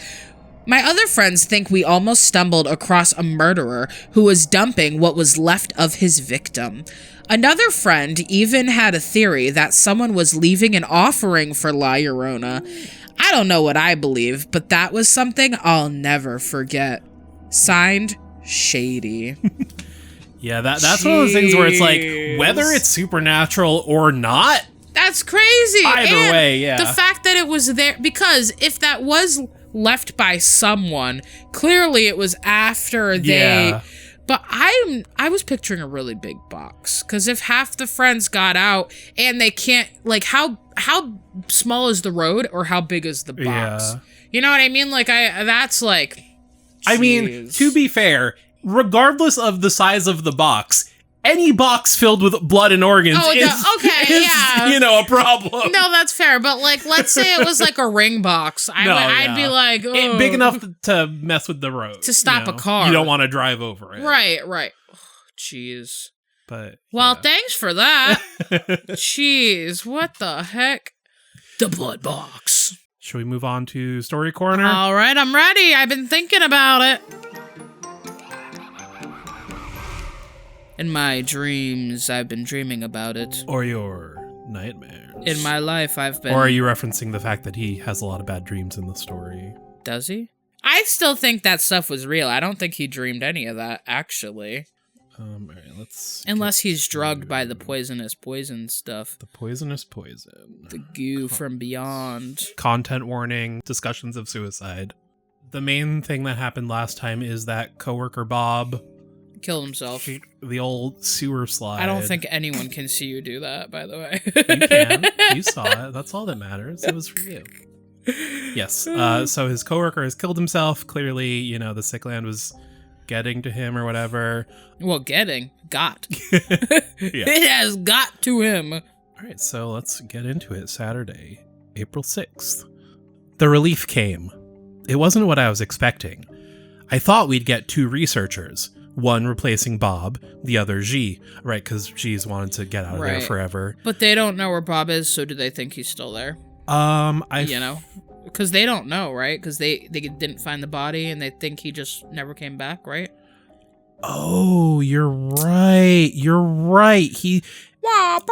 My other friends think we almost stumbled across a murderer who was dumping what was left of his victim. Another friend even had a theory that someone was leaving an offering for La Llorona. I don't know what I believe, but that was something I'll never forget. Signed, Shady. Yeah, that's one of those things where it's like, whether it's supernatural or not, that's crazy. Either way, yeah. The fact that it was there, because if that was left by someone, clearly it was after they... Yeah. But I was picturing a really big box, because if half the friends got out and they can't, like, how small is the road or how big is the box? Yeah. You know what I mean? Like, that's like... I mean, to be fair, regardless of the size of the box, any box filled with blood and organs is a problem. No, that's fair. But like, let's say it was like a ring box. I'd be like, oh. Big enough to mess with the road. To stop a car. You don't want to drive over it. Right. Jeez. But well, thanks for that. Jeez, what the heck? The blood box. Should we move on to Story Corner? All right, I'm ready. I've been thinking about it. In my dreams, I've been dreaming about it. Or your nightmares. In my life, I've been... Or are you referencing the fact that he has a lot of bad dreams in the story? Does he? I still think that stuff was real. I don't think he dreamed any of that, actually. All right, let's... Unless he's drugged by the poisonous poison stuff. The poisonous poison. The goo from beyond. Content warning, discussions of suicide. The main thing that happened last time is that coworker Bob... killed himself. The old sewer slide. I don't think anyone can see you do that, by the way. You can. You saw it. That's all that matters. It was for you. Yes. So his coworker has killed himself. Clearly, the sick land was getting to him or whatever. Well, got. It has got to him. All right, so let's get into it. Saturday, April 6th. The relief came. It wasn't what I was expecting. I thought we'd get 2 researchers. One replacing Bob, the other G. Right, because G's wanted to get out of there forever. But they don't know where Bob is, so do they think he's still there? Because they don't know, right? Because they didn't find the body, and they think he just never came back, right? Oh, you're right.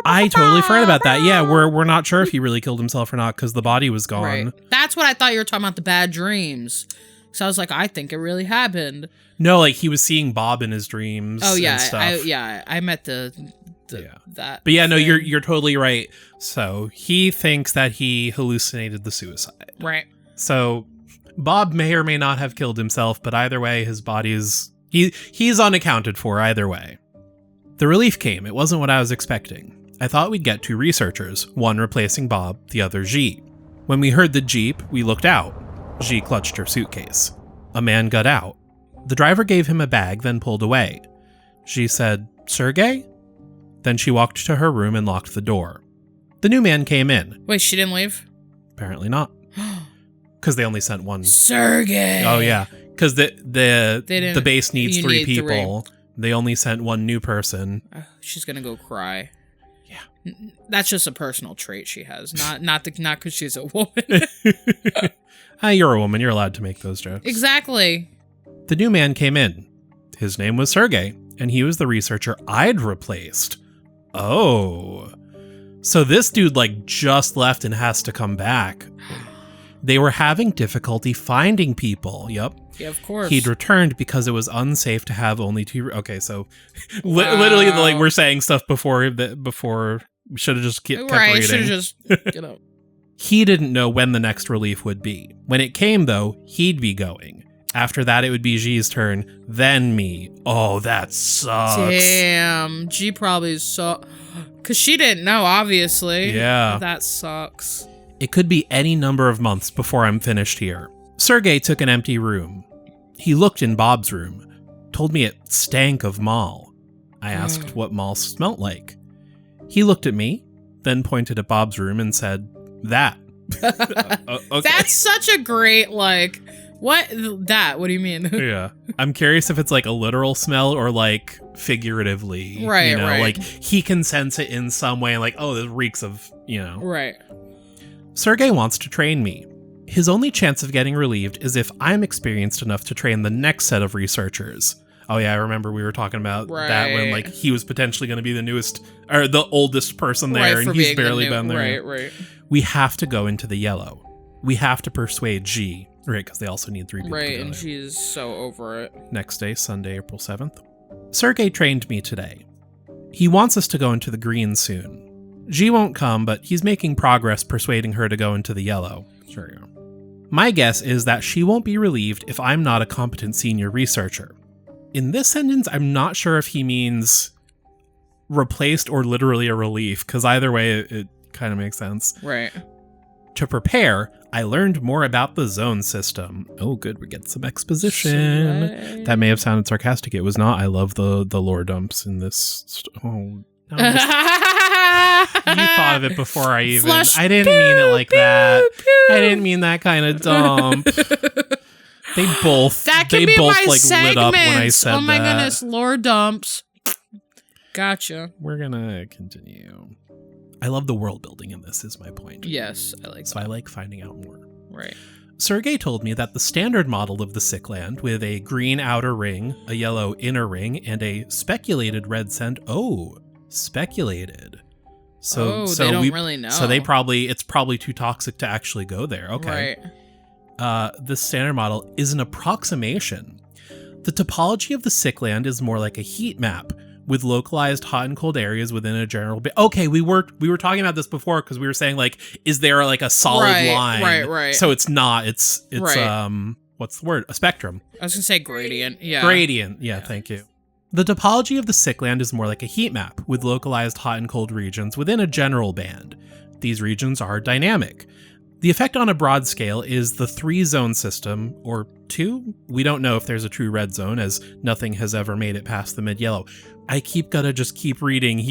I totally forgot about that. Yeah, we're not sure if he really killed himself or not, because the body was gone. Right. That's what I thought you were talking about, the bad dreams. So I was like, I think it really happened. No, like he was seeing Bob in his dreams. Oh yeah, and stuff. I meant that. But yeah, no, you're totally right. So he thinks that he hallucinated the suicide. Right. So Bob may or may not have killed himself, but either way, his body is he's unaccounted for either way. The relief came. It wasn't what I was expecting. I thought we'd get 2 researchers, one replacing Bob, the other G. When we heard the Jeep, we looked out. G clutched her suitcase. A man got out. The driver gave him a bag, then pulled away. She said, "Sergey?" Then she walked to her room and locked the door. The new man came in. Wait, she didn't leave? Apparently not. Because they only sent one. Sergey! Oh, yeah. Because the base needs 3 people. 3. They only sent 1 new person. She's gonna go cry. Yeah. That's just a personal trait she has. Not because she's a woman. You're a woman. You're allowed to make those jokes. Exactly. The new man came in. His name was Sergey, and he was the researcher I'd replaced. Oh. So this dude, just left and has to come back. They were having difficulty finding people. Yep. Yeah, of course. He'd returned because it was unsafe to have only 2... Okay, so literally, we're saying stuff before we should have just kept reading. Right, should have just, He didn't know when the next relief would be. When it came, though, he'd be going. After that, it would be G's turn, then me. Oh, that sucks. Damn, G probably saw... Because she didn't know, obviously. Yeah. That sucks. It could be any number of months before I'm finished here. Sergey took an empty room. He looked in Bob's room, told me it stank of mall. I asked what mall smelt like. He looked at me, then pointed at Bob's room and said, "That." Okay. That's such a great, what? That? What do you mean? Yeah. I'm curious if it's a literal smell or figuratively. Right, right. He can sense it in some way, oh, this reeks of, Right. Sergey wants to train me. His only chance of getting relieved is if I'm experienced enough to train the next set of researchers. Oh yeah, I remember we were talking about that when he was potentially going to be the newest or the oldest person there, and he's barely been there. Right. We have to go into the yellow. We have to persuade G, right? Because they also need 3 people. Right, to go and there. she's so over it. Next day, Sunday, April 7th. Sergey trained me today. He wants us to go into the green soon. G won't come, but he's making progress persuading her to go into the yellow. Sure. My guess is that she won't be relieved if I'm not a competent senior researcher. In this sentence, I'm not sure if he means replaced or literally a relief, because either way, it kind of makes sense. Right. To prepare, I learned more about the zone system. Oh, good. We get some exposition. Right. That may have sounded sarcastic. It was not. I love the lore dumps in this. Oh, no. You thought of it before I even. Flush. I didn't mean it like that. I didn't mean that kind of dump. They both. That can they be both my like lit up when I segment. said that. Oh my goodness, lore dumps. Gotcha. We're gonna continue. I love the world building in this. Is my point. Yes, I like So that. I like finding out more. Right. Sergey told me that the standard model of the sick land, with a green outer ring, a yellow inner ring, and a speculated red scent. Oh, speculated. So they don't really know. So it's probably too toxic to actually go there. Okay. Right. The standard model is an approximation. The topology of the sick land is more like a heat map, with localized hot and cold areas within a general. Okay, we were talking about this before because we were saying like, is there like a solid line? Right. So it's not. It's right. What's the word? A spectrum. I was gonna say gradient. Yeah. Gradient. Yeah. Thank you. The topology of the sick land is more like a heat map with localized hot and cold regions within a general band. These regions are dynamic. The effect on a broad scale is the 3-zone system, or 2? We don't know if there's a true red zone, as nothing has ever made it past the mid-yellow. I gotta just keep reading.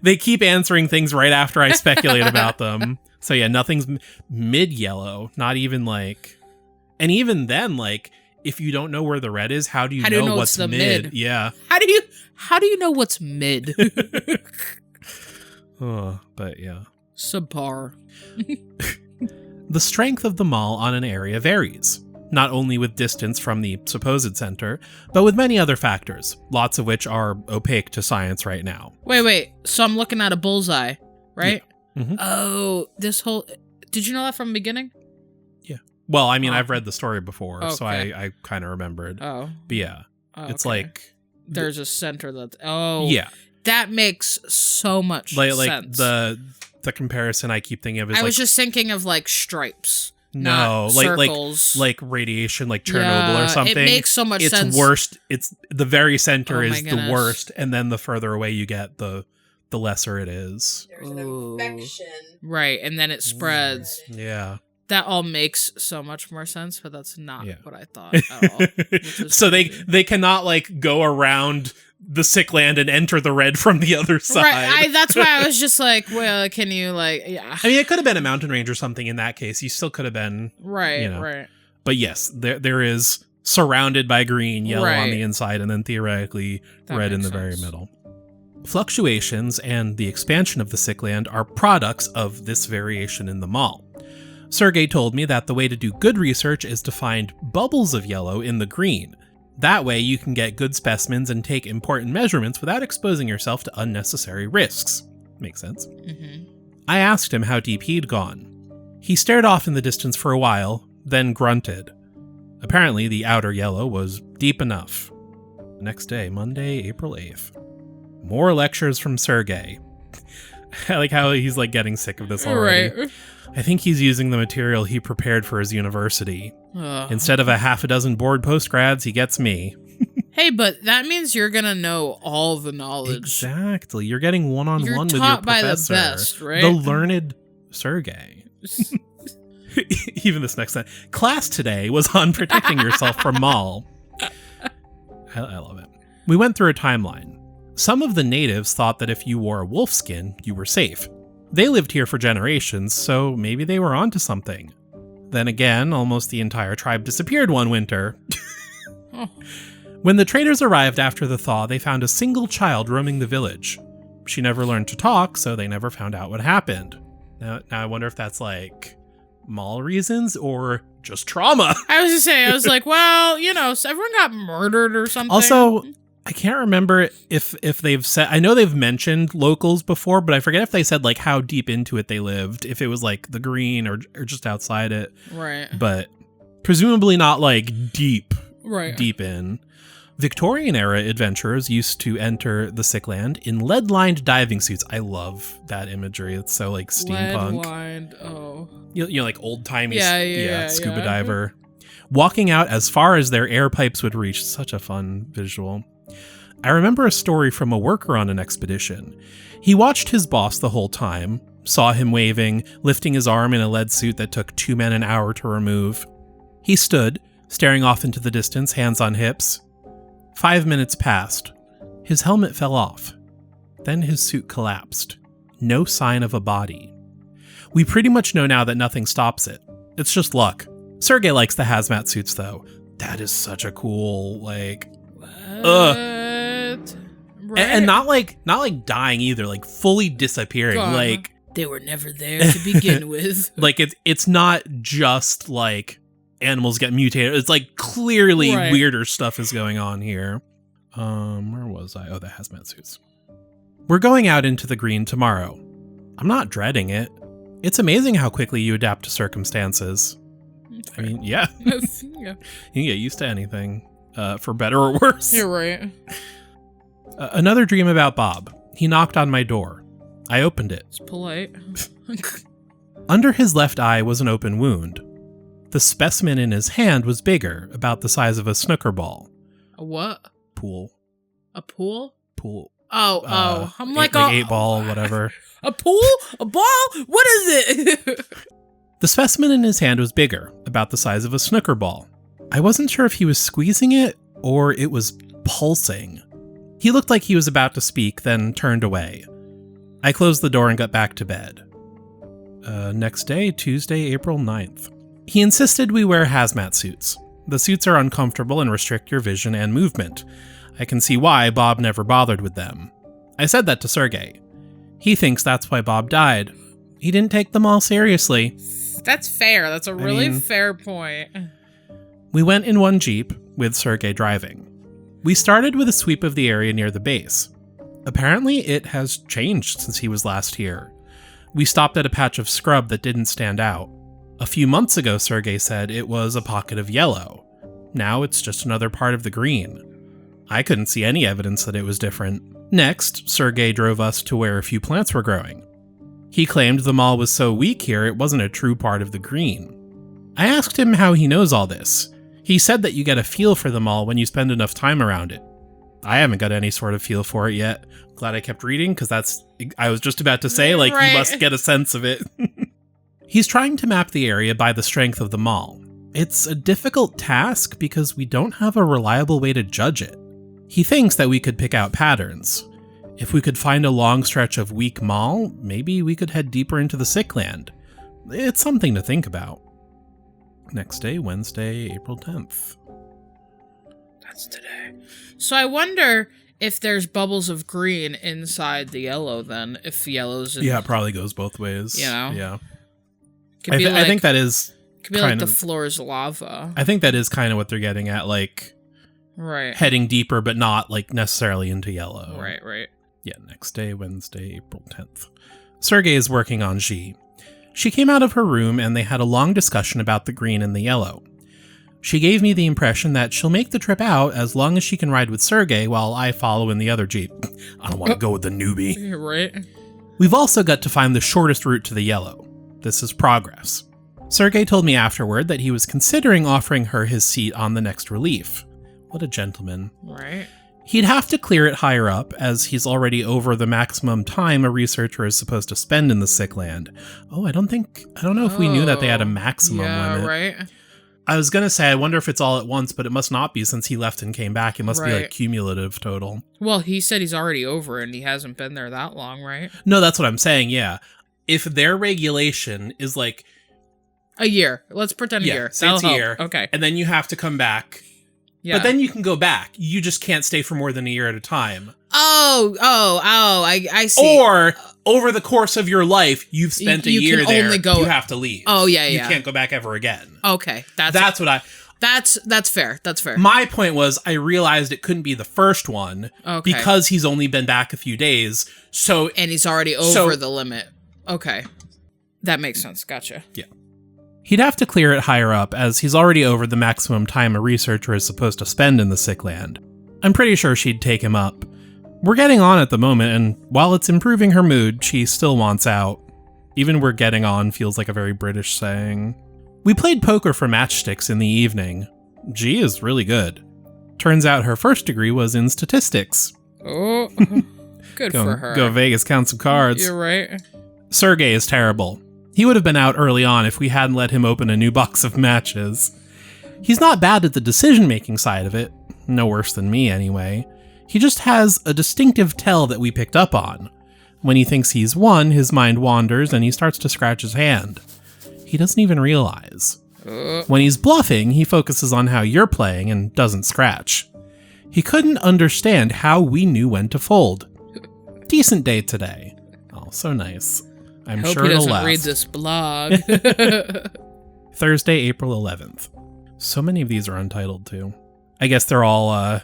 They keep answering things right after I speculate about them. So yeah, nothing's mid-yellow, not even like... And even then, like, if you don't know where the red is, how do you know what's the mid? Yeah. How do you know what's mid? Oh, but yeah. Subpar. The strength of the mall on an area varies, not only with distance from the supposed center, but with many other factors, lots of which are opaque to science right now. Wait. So I'm looking at a bullseye, right? Yeah. Mm-hmm. Oh, did you know that from the beginning? Yeah. Well, I mean, I've read the story before, so Okay. I kind of remembered. Oh. But yeah, it's okay. like... There's a center that... Oh. Yeah. That makes so much like sense. The comparison I keep thinking of is I was just thinking of like stripes. No, not like circles. like radiation, like Chernobyl or something. It makes so much sense. It's worst. It's the very center Oh my is goodness. the worst, and then the further away you get, the lesser it is. There's an Ooh. infection. Right, and then it spreads. Yeah. That all makes so much more sense, but that's not what I thought at all. which is So crazy. they cannot like go around the sick land and enter the red from the other side. Right, that's why I was just like, well, can you like, yeah. I mean, it could have been a mountain range or something in that case. You still could have been, Right, you know. right. But yes, there is surrounded by green, yellow on Right. the inside, and then theoretically That red in makes the very sense. middle. Fluctuations and the expansion of the sick land are products of this variation in the mall. Sergey told me that the way to do good research is to find bubbles of yellow in the green. That way you can get good specimens and take important measurements without exposing yourself to unnecessary risks. Makes sense. Mm-hmm. I asked him how deep he'd gone. He stared off in the distance for a while, then grunted. Apparently the outer yellow was deep enough. The next day, Monday, April 8th. More lectures from Sergey. I like how he's like getting sick of this already. Right. I think he's using the material he prepared for his university. Ugh. Instead of a half a dozen bored postgrads, he gets me. Hey, but that means you're gonna know all the knowledge. Exactly. You're getting one-on-one You're with your taught by the professor. best, right? The learned Sergey. Even this next time. Class today was on protecting yourself from Maul. I love it. We went through a timeline. Some of the natives thought that if you wore a wolf skin, you were safe. They lived here for generations, so maybe they were onto something. Then again, almost the entire tribe disappeared one winter. Oh. When the traders arrived after the thaw, they found a single child roaming the village. She never learned to talk, so they never found out what happened. Now I wonder if that's like Maul reasons or just trauma. I was just saying, I was like, well, you know, so everyone got murdered or something. Also, I can't remember if they've said, I know they've mentioned locals before, but I forget if they said like how deep into it they lived, if it was like the green or just outside it. Right. But presumably not like deep in. Victorian era adventurers used to enter the sick land in lead-lined diving suits. I love that imagery. It's so like steampunk. Lead-lined, oh. You know, like old-timey Yeah, scuba diver. Walking out as far as their air pipes would reach. Such a fun visual. I remember a story from a worker on an expedition. He watched his boss the whole time, saw him waving, lifting his arm in a lead suit that took 2 men an hour to remove. He stood, staring off into the distance, hands on hips. 5 minutes passed. His helmet fell off. Then his suit collapsed. No sign of a body. We pretty much know now that nothing stops it. It's just luck. Sergey likes the hazmat suits, though. That is such a cool, like... What? Right. And not like dying either, like fully disappearing. Gone. Like they were never there to begin with. Like it's not just like animals get mutated. It's like clearly weirder stuff is going on here. Where was I? Oh, the hazmat suits. We're going out into the green tomorrow. I'm not dreading it. It's amazing how quickly you adapt to circumstances. I mean, yeah. Yeah. You can get used to anything, for better or worse. You're right. Another dream about Bob. He knocked on my door. I opened it. It's polite. Under his left eye was an open wound. The specimen in his hand was bigger, about the size of a snooker ball. A what? Pool. A pool? Pool. Oh. I'm like, 8-ball, whatever. A pool? A ball? What is it? The specimen in his hand was bigger, about the size of a snooker ball. I wasn't sure if he was squeezing it or it was pulsing. He looked like he was about to speak, then turned away. I closed the door and got back to bed. Next day, Tuesday, April 9th. He insisted we wear hazmat suits. The suits are uncomfortable and restrict your vision and movement. I can see why Bob never bothered with them. I said that to Sergey. He thinks that's why Bob died. He didn't take them all seriously. That's fair. That's a really fair point. We went in one Jeep, with Sergey driving. We started with a sweep of the area near the base. Apparently, it has changed since he was last here. We stopped at a patch of scrub that didn't stand out. A few months ago, Sergey said it was a pocket of yellow. Now it's just another part of the green. I couldn't see any evidence that it was different. Next, Sergey drove us to where a few plants were growing. He claimed the mall was so weak here it wasn't a true part of the green. I asked him how he knows all this. He said that you get a feel for the mall when you spend enough time around it. I haven't got any sort of feel for it yet. Glad I kept reading, because I was just about to say, you must get a sense of it. He's trying to map the area by the strength of the mall. It's a difficult task because we don't have a reliable way to judge it. He thinks that we could pick out patterns. If we could find a long stretch of weak mall, maybe we could head deeper into the sick land. It's something to think about. Next day, Wednesday, April 10th. That's today. So I wonder if there's bubbles of green inside the yellow then, if yellow's in... Yeah, it probably goes both ways. You know? Yeah. I think that is... Could be like the floor is lava. I think that is kind of what they're getting at, like... Right. Heading deeper, but not, like, necessarily into yellow. Right. Yeah, next day, Wednesday, April 10th. Sergey is working on G. She came out of her room and they had a long discussion about the green and the yellow. She gave me the impression that she'll make the trip out as long as she can ride with Sergey while I follow in the other Jeep. I don't want to go with the newbie. Right. We've also got to find the shortest route to the yellow. This is progress. Sergey told me afterward that he was considering offering her his seat on the next relief. What a gentleman. Right. He'd have to clear it higher up, as he's already over the maximum time a researcher is supposed to spend in the sick land. Oh, I don't know if we knew that they had a maximum limit. Right. I was going to say, I wonder if it's all at once, but it must not be since he left and came back. It must be like cumulative total. Well, he said he's already over and he hasn't been there that long, right? No, that's what I'm saying, yeah. If their regulation is like... A year. Let's pretend a year. Say it's a year. Okay. And then you have to come back. Yeah. But then you can go back. You just can't stay for more than a year at a time. I see. Or over the course of your life, you've spent a year there. You have to leave. Oh, yeah. You can't go back ever again. Okay. That's what I... That's fair. That's fair. My point was, I realized it couldn't be the first one because he's only been back a few days. And he's already over the limit. Okay. That makes sense. Gotcha. Yeah. He'd have to clear it higher up, as he's already over the maximum time a researcher is supposed to spend in the sick land. I'm pretty sure she'd take him up. We're getting on at the moment, and while it's improving her mood, she still wants out. Even "we're getting on" feels like a very British saying. We played poker for matchsticks in the evening. G is really good. Turns out her first degree was in statistics. Oh, good for her. Go Vegas, count some cards. You're right. Sergey is terrible. He would have been out early on if we hadn't let him open a new box of matches. He's not bad at the decision-making side of it. No worse than me, anyway. He just has a distinctive tell that we picked up on. When he thinks he's won, his mind wanders and he starts to scratch his hand. He doesn't even realize. When he's bluffing, he focuses on how you're playing and doesn't scratch. He couldn't understand how we knew when to fold. Decent day today. Oh, so nice. I'm sure it'll last. Hope he doesn't read this blog. Thursday, April 11th. So many of these are untitled, too. I guess they're all,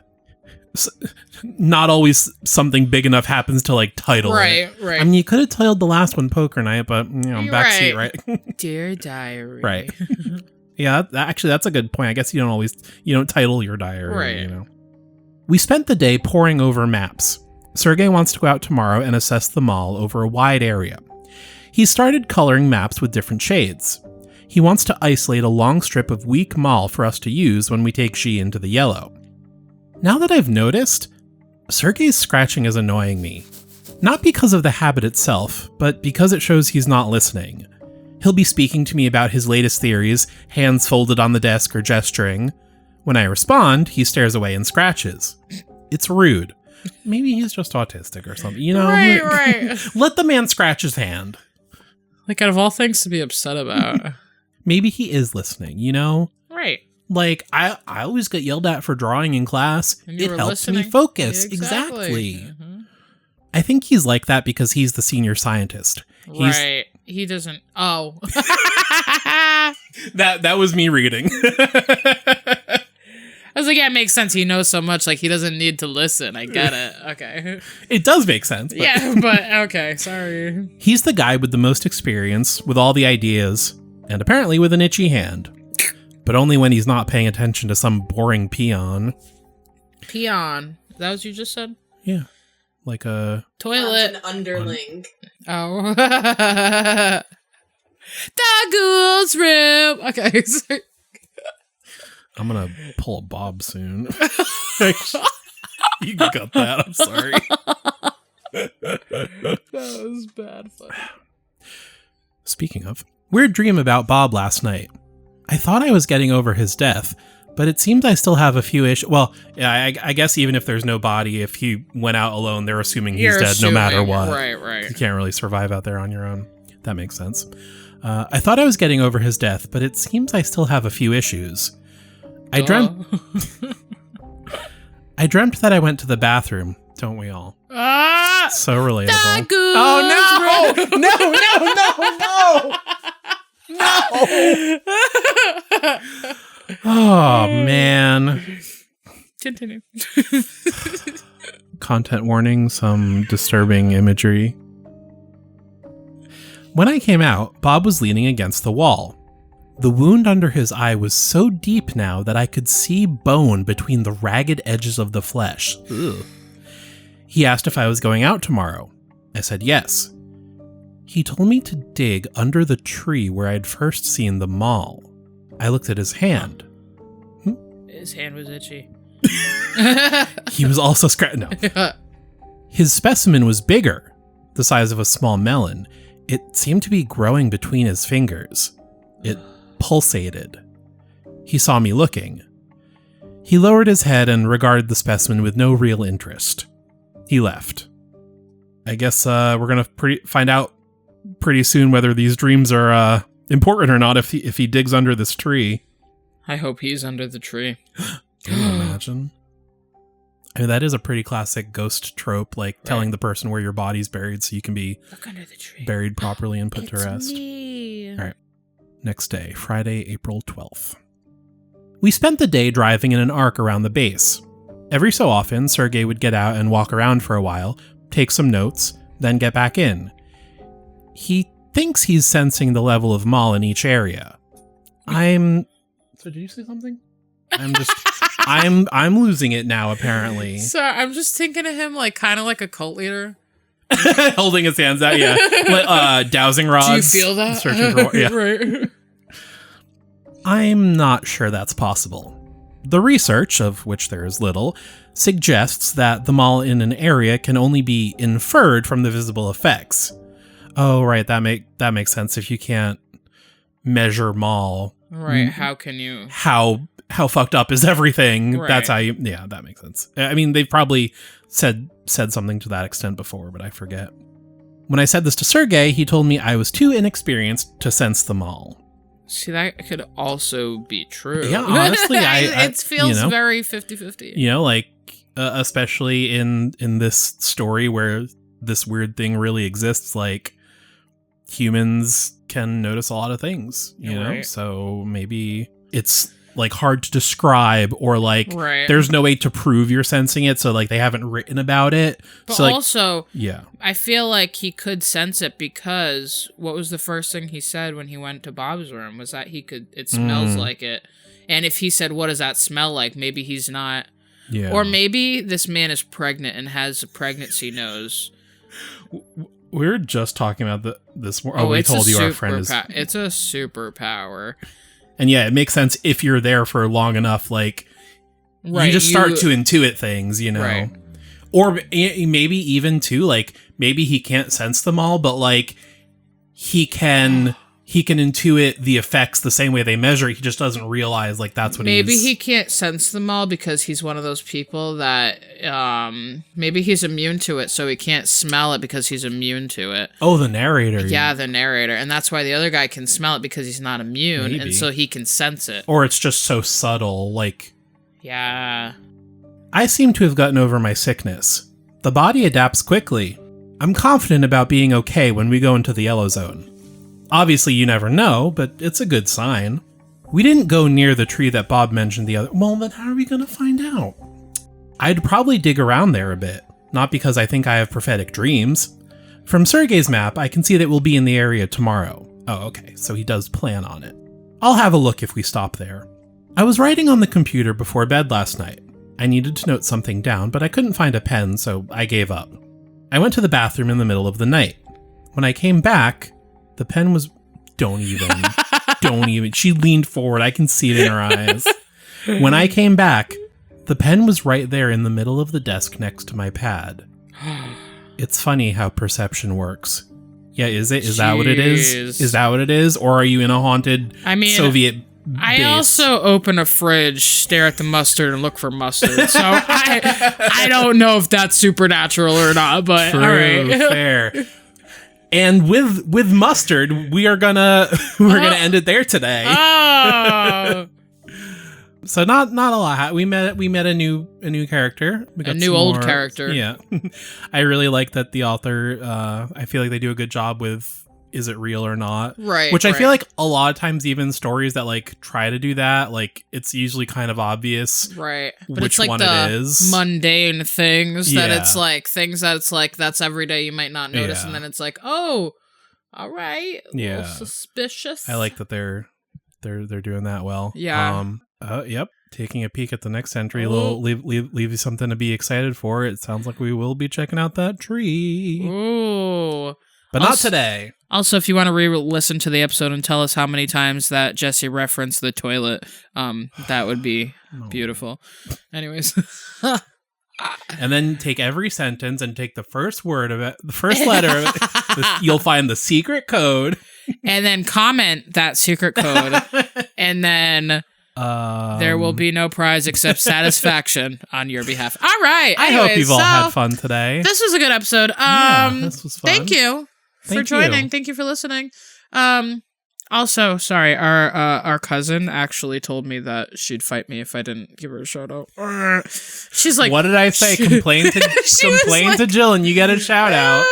not always something big enough happens to, like, title it. Right. I mean, you could have titled the last one Poker Night, but, backseat, right? Dear Diary. Right. Yeah, actually, that's a good point. I guess you don't title your diary, right. We spent the day poring over maps. Sergey wants to go out tomorrow and assess the mall over a wide area. He started coloring maps with different shades. He wants to isolate a long strip of weak mall for us to use when we take Xi into the yellow. Now that I've noticed, Sergey's scratching is annoying me. Not because of the habit itself, but because it shows he's not listening. He'll be speaking to me about his latest theories, hands folded on the desk or gesturing. When I respond, he stares away and scratches. It's rude. Maybe he's just autistic or something, Right. Let the man scratch his hand. Like, out of all things to be upset about. Maybe he is listening, Right. Like, I always get yelled at for drawing in class. It helps me focus. Exactly. Mm-hmm. I think he's like that because he's the senior scientist. Right. He doesn't. Oh. That was me reading. I was like, yeah, it makes sense. He knows so much. Like, he doesn't need to listen. I get it. Okay. It does make sense. But yeah, but okay. Sorry. He's the guy with the most experience, with all the ideas, and apparently with an itchy hand. But only when he's not paying attention to some boring peon. Peon. Is that what you just said? Yeah. Like a... Toilet. An underling. Oh. The ghoul's room. Okay. I'm gonna pull a Bob soon. You can cut that. I'm sorry. That was bad fun. Speaking of, weird dream about Bob last night. I thought I was getting over his death, but it seems I still have a few issues. Well, yeah, I guess even if there's no body, if he went out alone, they're assuming he's dead no matter what. Right. You can't really survive out there on your own. That makes sense. I thought I was getting over his death, but it seems I still have a few issues. I dreamt that I went to the bathroom. Don't we all? So relatable. Oh no! No! Oh man. Continue. Content warning, some disturbing imagery. When I came out, Bob was leaning against the wall. The wound under his eye was so deep now that I could see bone between the ragged edges of the flesh. Ugh. He asked if I was going out tomorrow. I said yes. He told me to dig under the tree where I'd first seen the mall. I looked at his hand. His hand was itchy. He was also scratching. No. His specimen was bigger, the size of a small melon. It seemed to be growing between his fingers. It pulsated. He saw me looking. He lowered his head and regarded the specimen with no real interest. He left. I guess we're gonna find out pretty soon whether these dreams are important or not if he digs under this tree. I hope he's under the tree. Can you imagine? I mean, that is a pretty classic ghost trope, like telling the person where your body's buried so you can be Look under the tree. Buried properly and put to rest. Me. All right. Next day, Friday, April 12th. We spent the day driving in an arc around the base. Every so often, Sergey would get out and walk around for a while, take some notes, then get back in. He thinks he's sensing the level of mall in each area. So did you say something? I'm losing it now, apparently. So I'm just thinking of him like kind of like a cult leader. Holding his hands out, yeah. Dowsing rods. Do you feel that? Searching for, yeah. Right. I'm not sure that's possible. The research, of which there is little, suggests that the mall in an area can only be inferred from the visible effects. Oh, right. That makes sense. If you can't measure Maul, Right. How can you? How fucked up is everything? Right. That's how you. Yeah, that makes sense. I mean, they've probably said something to that extent before, but I forget. When I said this to Sergey, he told me I was too inexperienced to sense them all. See, that could also be true. Yeah, honestly, it feels you know, very 50-50. You know, like especially in this story where this weird thing really exists, like humans can notice a lot of things, you know? Right. So maybe it's like hard to describe, or like Right. there's no way to prove you're sensing it, so like they haven't written about it. But so, like, also, yeah, I feel like he could sense it because what was the first thing he said when he went to Bob's room was that it smells like it. And if he said, what does that smell like? Maybe he's not. yeah. Or maybe this man is pregnant and has a pregnancy nose. We were just talking about this. We told you our friend is. It's a superpower. And yeah, it makes sense if you're there for long enough. Like, Right, you just start to intuit things, you know. Right. Or maybe even too, like maybe he can't sense them all, but like he can intuit the effects the same way they measure it. He just doesn't realize like that's what Maybe he can't sense them all because he's one of those people that maybe he's immune to it, so he can't smell it because he's immune to it. Oh, the narrator. Yeah, the narrator. And that's why the other guy can smell it because he's not immune, Maybe. and so he can sense it. Or it's just so subtle, like... Yeah. I seem to have gotten over my sickness. The body adapts quickly. I'm confident about being okay when we go into the yellow zone. Obviously, you never know, but it's a good sign. We didn't go near the tree that Bob mentioned the other... Well, then how are we going to find out? I'd probably dig around there a bit, not because I think I have prophetic dreams. From Sergey's map, I can see that we'll be in the area tomorrow. Oh, okay, so he does plan on it. I'll have a look if we stop there. I was writing on the computer before bed last night. I needed to note something down, but I couldn't find a pen, so I gave up. I went to the bathroom in the middle of the night. When I came back, the pen was... Don't even. She leaned forward. I can see it in her eyes. When I came back, the pen was right there in the middle of the desk next to my pad. It's funny how perception works. Yeah, is it? Is that what it is? Is that what it is? Or are you in a haunted Soviet base? I also open a fridge, stare at the mustard, and look for mustard. So I don't know if that's supernatural or not, but True, all right. Fair. And with mustard, we're gonna end it there today. Oh. So not a lot. We met a new character. We got a new old character. Yeah. I really like that the author. I feel like they do a good job with is it real or not? Right. Which I feel like a lot of times, even stories that like try to do that, like it's usually kind of obvious. Right. But which it's like one the it is. mundane things that Yeah. it's like things that it's like that's every day you might not notice, Yeah. and then it's like, oh, all right. A Yeah. little suspicious. I like that they're doing that well. Yeah. Yep. Taking a peek at the next entry, leave you something to be excited for. It sounds like we will be checking out that tree. Ooh. But not today. Also, if you want to re-listen to the episode and tell us how many times that Jessy referenced the toilet, that would be beautiful. Anyways. And then take every sentence and take the first word of it, the first letter of it. You'll find the secret code. And then comment that secret code. And then there will be no prize except satisfaction on your behalf. All right. I hope you've all had fun today. This was a good episode. This was fun. Thank you for joining. Thank you for listening. Also, sorry, our cousin actually told me that she'd fight me if I didn't give her a shout out. She's like, what did I say? Complain to Jill and you get a shout out.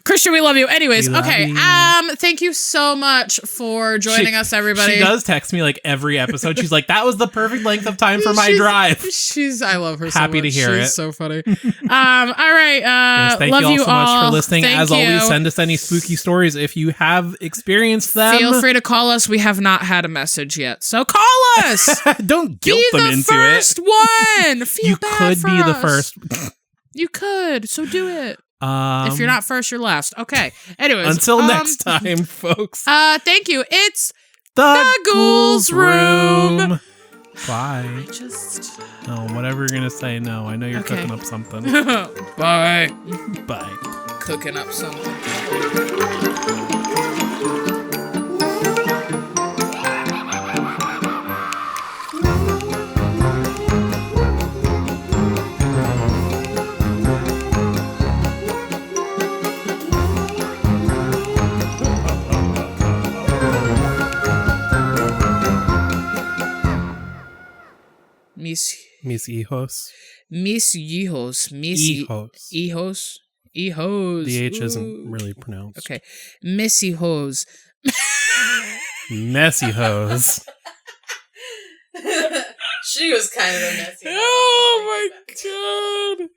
Christian, we love you. Anyways, We love okay. you. Thank you so much for joining us, everybody. She does text me like every episode. She's like, that was the perfect length of time for my drive. I love her so much. Happy to hear it. She's so funny. All right. Yes, thank love you all so much for listening. Thank As you. always, send us any spooky stories if you have experienced them. Feel free to call us. We have not had a message yet, so call us. Don't guilt them into it. Be the first one. Feel You bad could for be the us. first. You could. So do it. If you're not first, you're last. Okay. Anyways. Until next time, folks. Thank you. It's The Ghouls Room. Bye. Oh, whatever you're gonna say. No, I know you're Okay. cooking up something. Bye. Bye. cooking up something. Mis hijos. Mis hijos. Hijos. The H Ooh. isn't really pronounced. Okay. Mis hijos. Messy hose. She was kind of a messy. Oh my god.